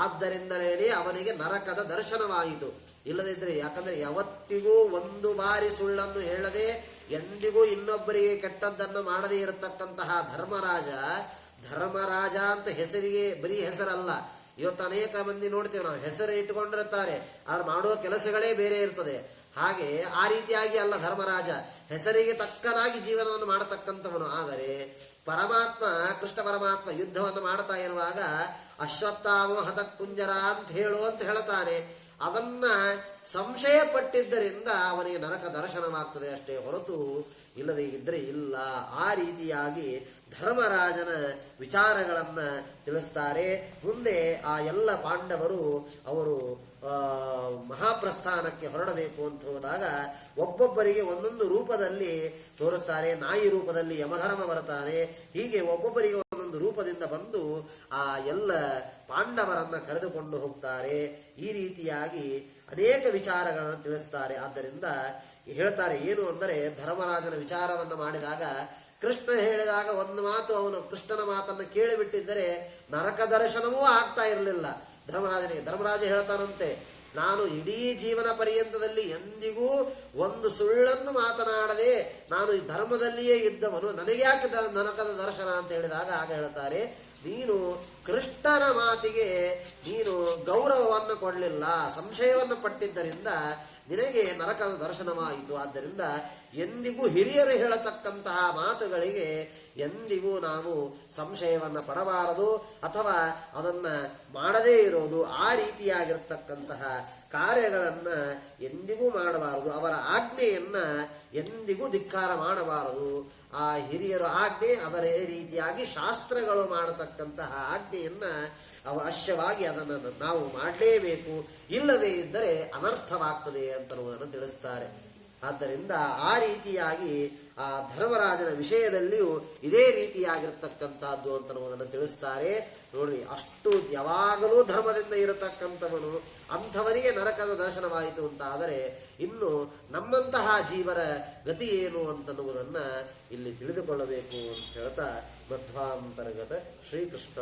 Speaker 1: ಆದ್ದರಿಂದಲೇ ಅವನಿಗೆ ನರಕದ ದರ್ಶನವಾಯಿತು. ಇಲ್ಲದಿದ್ರೆ, ಯಾಕಂದ್ರೆ ಯಾವತ್ತಿಗೂ ಒಂದು ಬಾರಿ ಸುಳ್ಳನ್ನು ಹೇಳದೆ ಎಂದಿಗೂ ಇನ್ನೊಬ್ಬರಿಗೆ ಕೆಟ್ಟದ್ದನ್ನು ಮಾಡದೇ ಇರತಕ್ಕಂತಹ ಧರ್ಮರಾಜ ಅಂತ ಹೆಸರಿಗೆ ಬರೀ ಹೆಸರಲ್ಲ. ಇವತ್ತು ಅನೇಕ ಮಂದಿ ನೋಡ್ತೇವೆ ನಾವು, ಹೆಸರು ಇಟ್ಟುಕೊಂಡಿರುತ್ತಾರೆ, ಆದ್ರೆ ಮಾಡುವ ಕೆಲಸಗಳೇ ಬೇರೆ ಇರ್ತದೆ. ಹಾಗೆ ಆ ರೀತಿಯಾಗಿ ಅಲ್ಲ ಧರ್ಮರಾಜ, ಹೆಸರಿಗೆ ತಕ್ಕನಾಗಿ ಜೀವನವನ್ನು ಮಾಡತಕ್ಕಂಥವನು. ಆದರೆ ಪರಮಾತ್ಮ, ಕೃಷ್ಣ ಪರಮಾತ್ಮ ಯುದ್ಧವನ್ನು ಮಾಡ್ತಾ ಇರುವಾಗ ಅಶ್ವತ್ಥಾಮ ಹತಕುಂಜರ ಅಂತ ಹೇಳ್ತಾನೆ. ಅದನ್ನ ಸಂಶಯ ಪಟ್ಟಿದ್ದರಿಂದ ಅವನಿಗೆ ನರಕ ದರ್ಶನವಾಗ್ತದೆ ಅಷ್ಟೇ ಹೊರತು ಇಲ್ಲದೆ ಇದ್ರೆ ಇಲ್ಲ. ಆ ರೀತಿಯಾಗಿ ಧರ್ಮರಾಜನ ವಿಚಾರಗಳನ್ನ ತಿಳಿಸ್ತಾರೆ. ಮುಂದೆ ಆ ಎಲ್ಲ ಪಾಂಡವರು ಅವರು ಮಹಾಪ್ರಸ್ಥಾನಕ್ಕೆ ಹೊರಡಬೇಕು ಅಂತ ಹೋದಾಗ ಒಬ್ಬೊಬ್ಬರಿಗೆ ಒಂದೊಂದು ರೂಪದಲ್ಲಿ ತೋರಿಸ್ತಾರೆ. ನಾಯಿ ರೂಪದಲ್ಲಿ ಯಮಧರ್ಮ ಬರ್ತಾನೆ. ಹೀಗೆ ಒಬ್ಬೊಬ್ಬರಿಗೆ ಒಂದೊಂದು ರೂಪದಿಂದ ಬಂದು ಆ ಎಲ್ಲ ಪಾಂಡವರನ್ನ ಕರೆದುಕೊಂಡು ಹೋಗ್ತಾರೆ. ಈ ರೀತಿಯಾಗಿ ಅನೇಕ ವಿಚಾರಗಳನ್ನು ತಿಳಿಸ್ತಾರೆ. ಆದ್ದರಿಂದ ಹೇಳ್ತಾರೆ ಏನು ಅಂದರೆ, ಧರ್ಮರಾಜನ ವಿಚಾರವನ್ನು ಮಾಡಿದಾಗ ಕೃಷ್ಣ ಹೇಳಿದಾಗ ಒಂದು ಮಾತು, ಅವನು ಕೃಷ್ಣನ ಮಾತನ್ನು ಕೇಳಿಬಿಟ್ಟಿದ್ದರೆ ನರಕ ದರ್ಶನವೂ ಆಗ್ತಾ ಇರಲಿಲ್ಲ ಧರ್ಮರಾಜನಿಗೆ. ಧರ್ಮರಾಜ ಹೇಳ್ತಾನಂತೆ, ನಾನು ಇಡೀ ಜೀವನ ಪರ್ಯಂತದಲ್ಲಿ ಎಂದಿಗೂ ಒಂದು ಸುಳ್ಳನ್ನು ಮಾತನಾಡದೆ ನಾನು ಈ ಧರ್ಮದಲ್ಲಿಯೇ ಇದ್ದವನು, ನನಗೆ ಯಾಕೆ ನರಕದ ದರ್ಶನ ಅಂತ ಹೇಳಿದಾಗ ಆಗ ಹೇಳ್ತಾರೆ, ನೀನು ಕೃಷ್ಣನ ಮಾತಿಗೆ ನೀನು ಗೌರವವನ್ನು ಕೊಡಲಿಲ್ಲ, ಸಂಶಯವನ್ನು ಪಟ್ಟಿದ್ದರಿಂದ ನಿನಗೆ ನರಕದ ದರ್ಶನವಾಯಿತು. ಆದ್ದರಿಂದ ಎಂದಿಗೂ ಹಿರಿಯರು ಹೇಳತಕ್ಕಂತಹ ಮಾತುಗಳಿಗೆ ಎಂದಿಗೂ ನಾವು ಸಂಶಯವನ್ನು ಪಡಬಾರದು, ಅಥವಾ ಅದನ್ನ ಮಾಡದೇ ಇರೋದು. ಆ ರೀತಿಯಾಗಿರ್ತಕ್ಕಂತಹ ಕಾರ್ಯಗಳನ್ನ ಎಂದಿಗೂ ಮಾಡಬಾರದು. ಅವರ ಆಜ್ಞೆಯನ್ನ ಎಂದಿಗೂ ಧಿಕ್ಕಾರ ಮಾಡಬಾರದು. ಆ ಹಿರಿಯರ ಆಜ್ಞೆ ಅದರ ರೀತಿಯಾಗಿ ಶಾಸ್ತ್ರಗಳು ಮಾಡತಕ್ಕಂತಹ ಆಜ್ಞೆಯನ್ನ ಅವಶ್ಯವಾಗಿ ಅದನ್ನು ನಾವು ಮಾಡಲೇಬೇಕು. ಇಲ್ಲದೇ ಇದ್ದರೆ ಅನರ್ಥವಾಗ್ತದೆ ಅಂತನ್ನುವುದನ್ನು ತಿಳಿಸ್ತಾರೆ. ಆದ್ದರಿಂದ ಆ ರೀತಿಯಾಗಿ ಆ ಧರ್ಮರಾಜನ ವಿಷಯದಲ್ಲಿಯೂ ಇದೇ ರೀತಿಯಾಗಿರ್ತಕ್ಕಂಥದ್ದು ಅಂತನ್ನುವುದನ್ನು ತಿಳಿಸ್ತಾರೆ. ನೋಡ್ರಿ, ಅಷ್ಟು ಯಾವಾಗಲೂ ಧರ್ಮದಿಂದ ಇರತಕ್ಕಂಥವನು, ಅಂಥವನಿಗೆ ನರಕದ ದರ್ಶನವಾಯಿತು ಅಂತ ಆದರೆ ಇನ್ನು ನಮ್ಮಂತಹ ಜೀವರ ಗತಿ ಏನು ಅಂತನ್ನುವುದನ್ನ ಇಲ್ಲಿ ತಿಳಿದುಕೊಳ್ಳಬೇಕು ಅಂತ ಹೇಳ್ತಾ ಮಧ್ವಾಂತರ್ಗತ ಶ್ರೀಕೃಷ್ಣ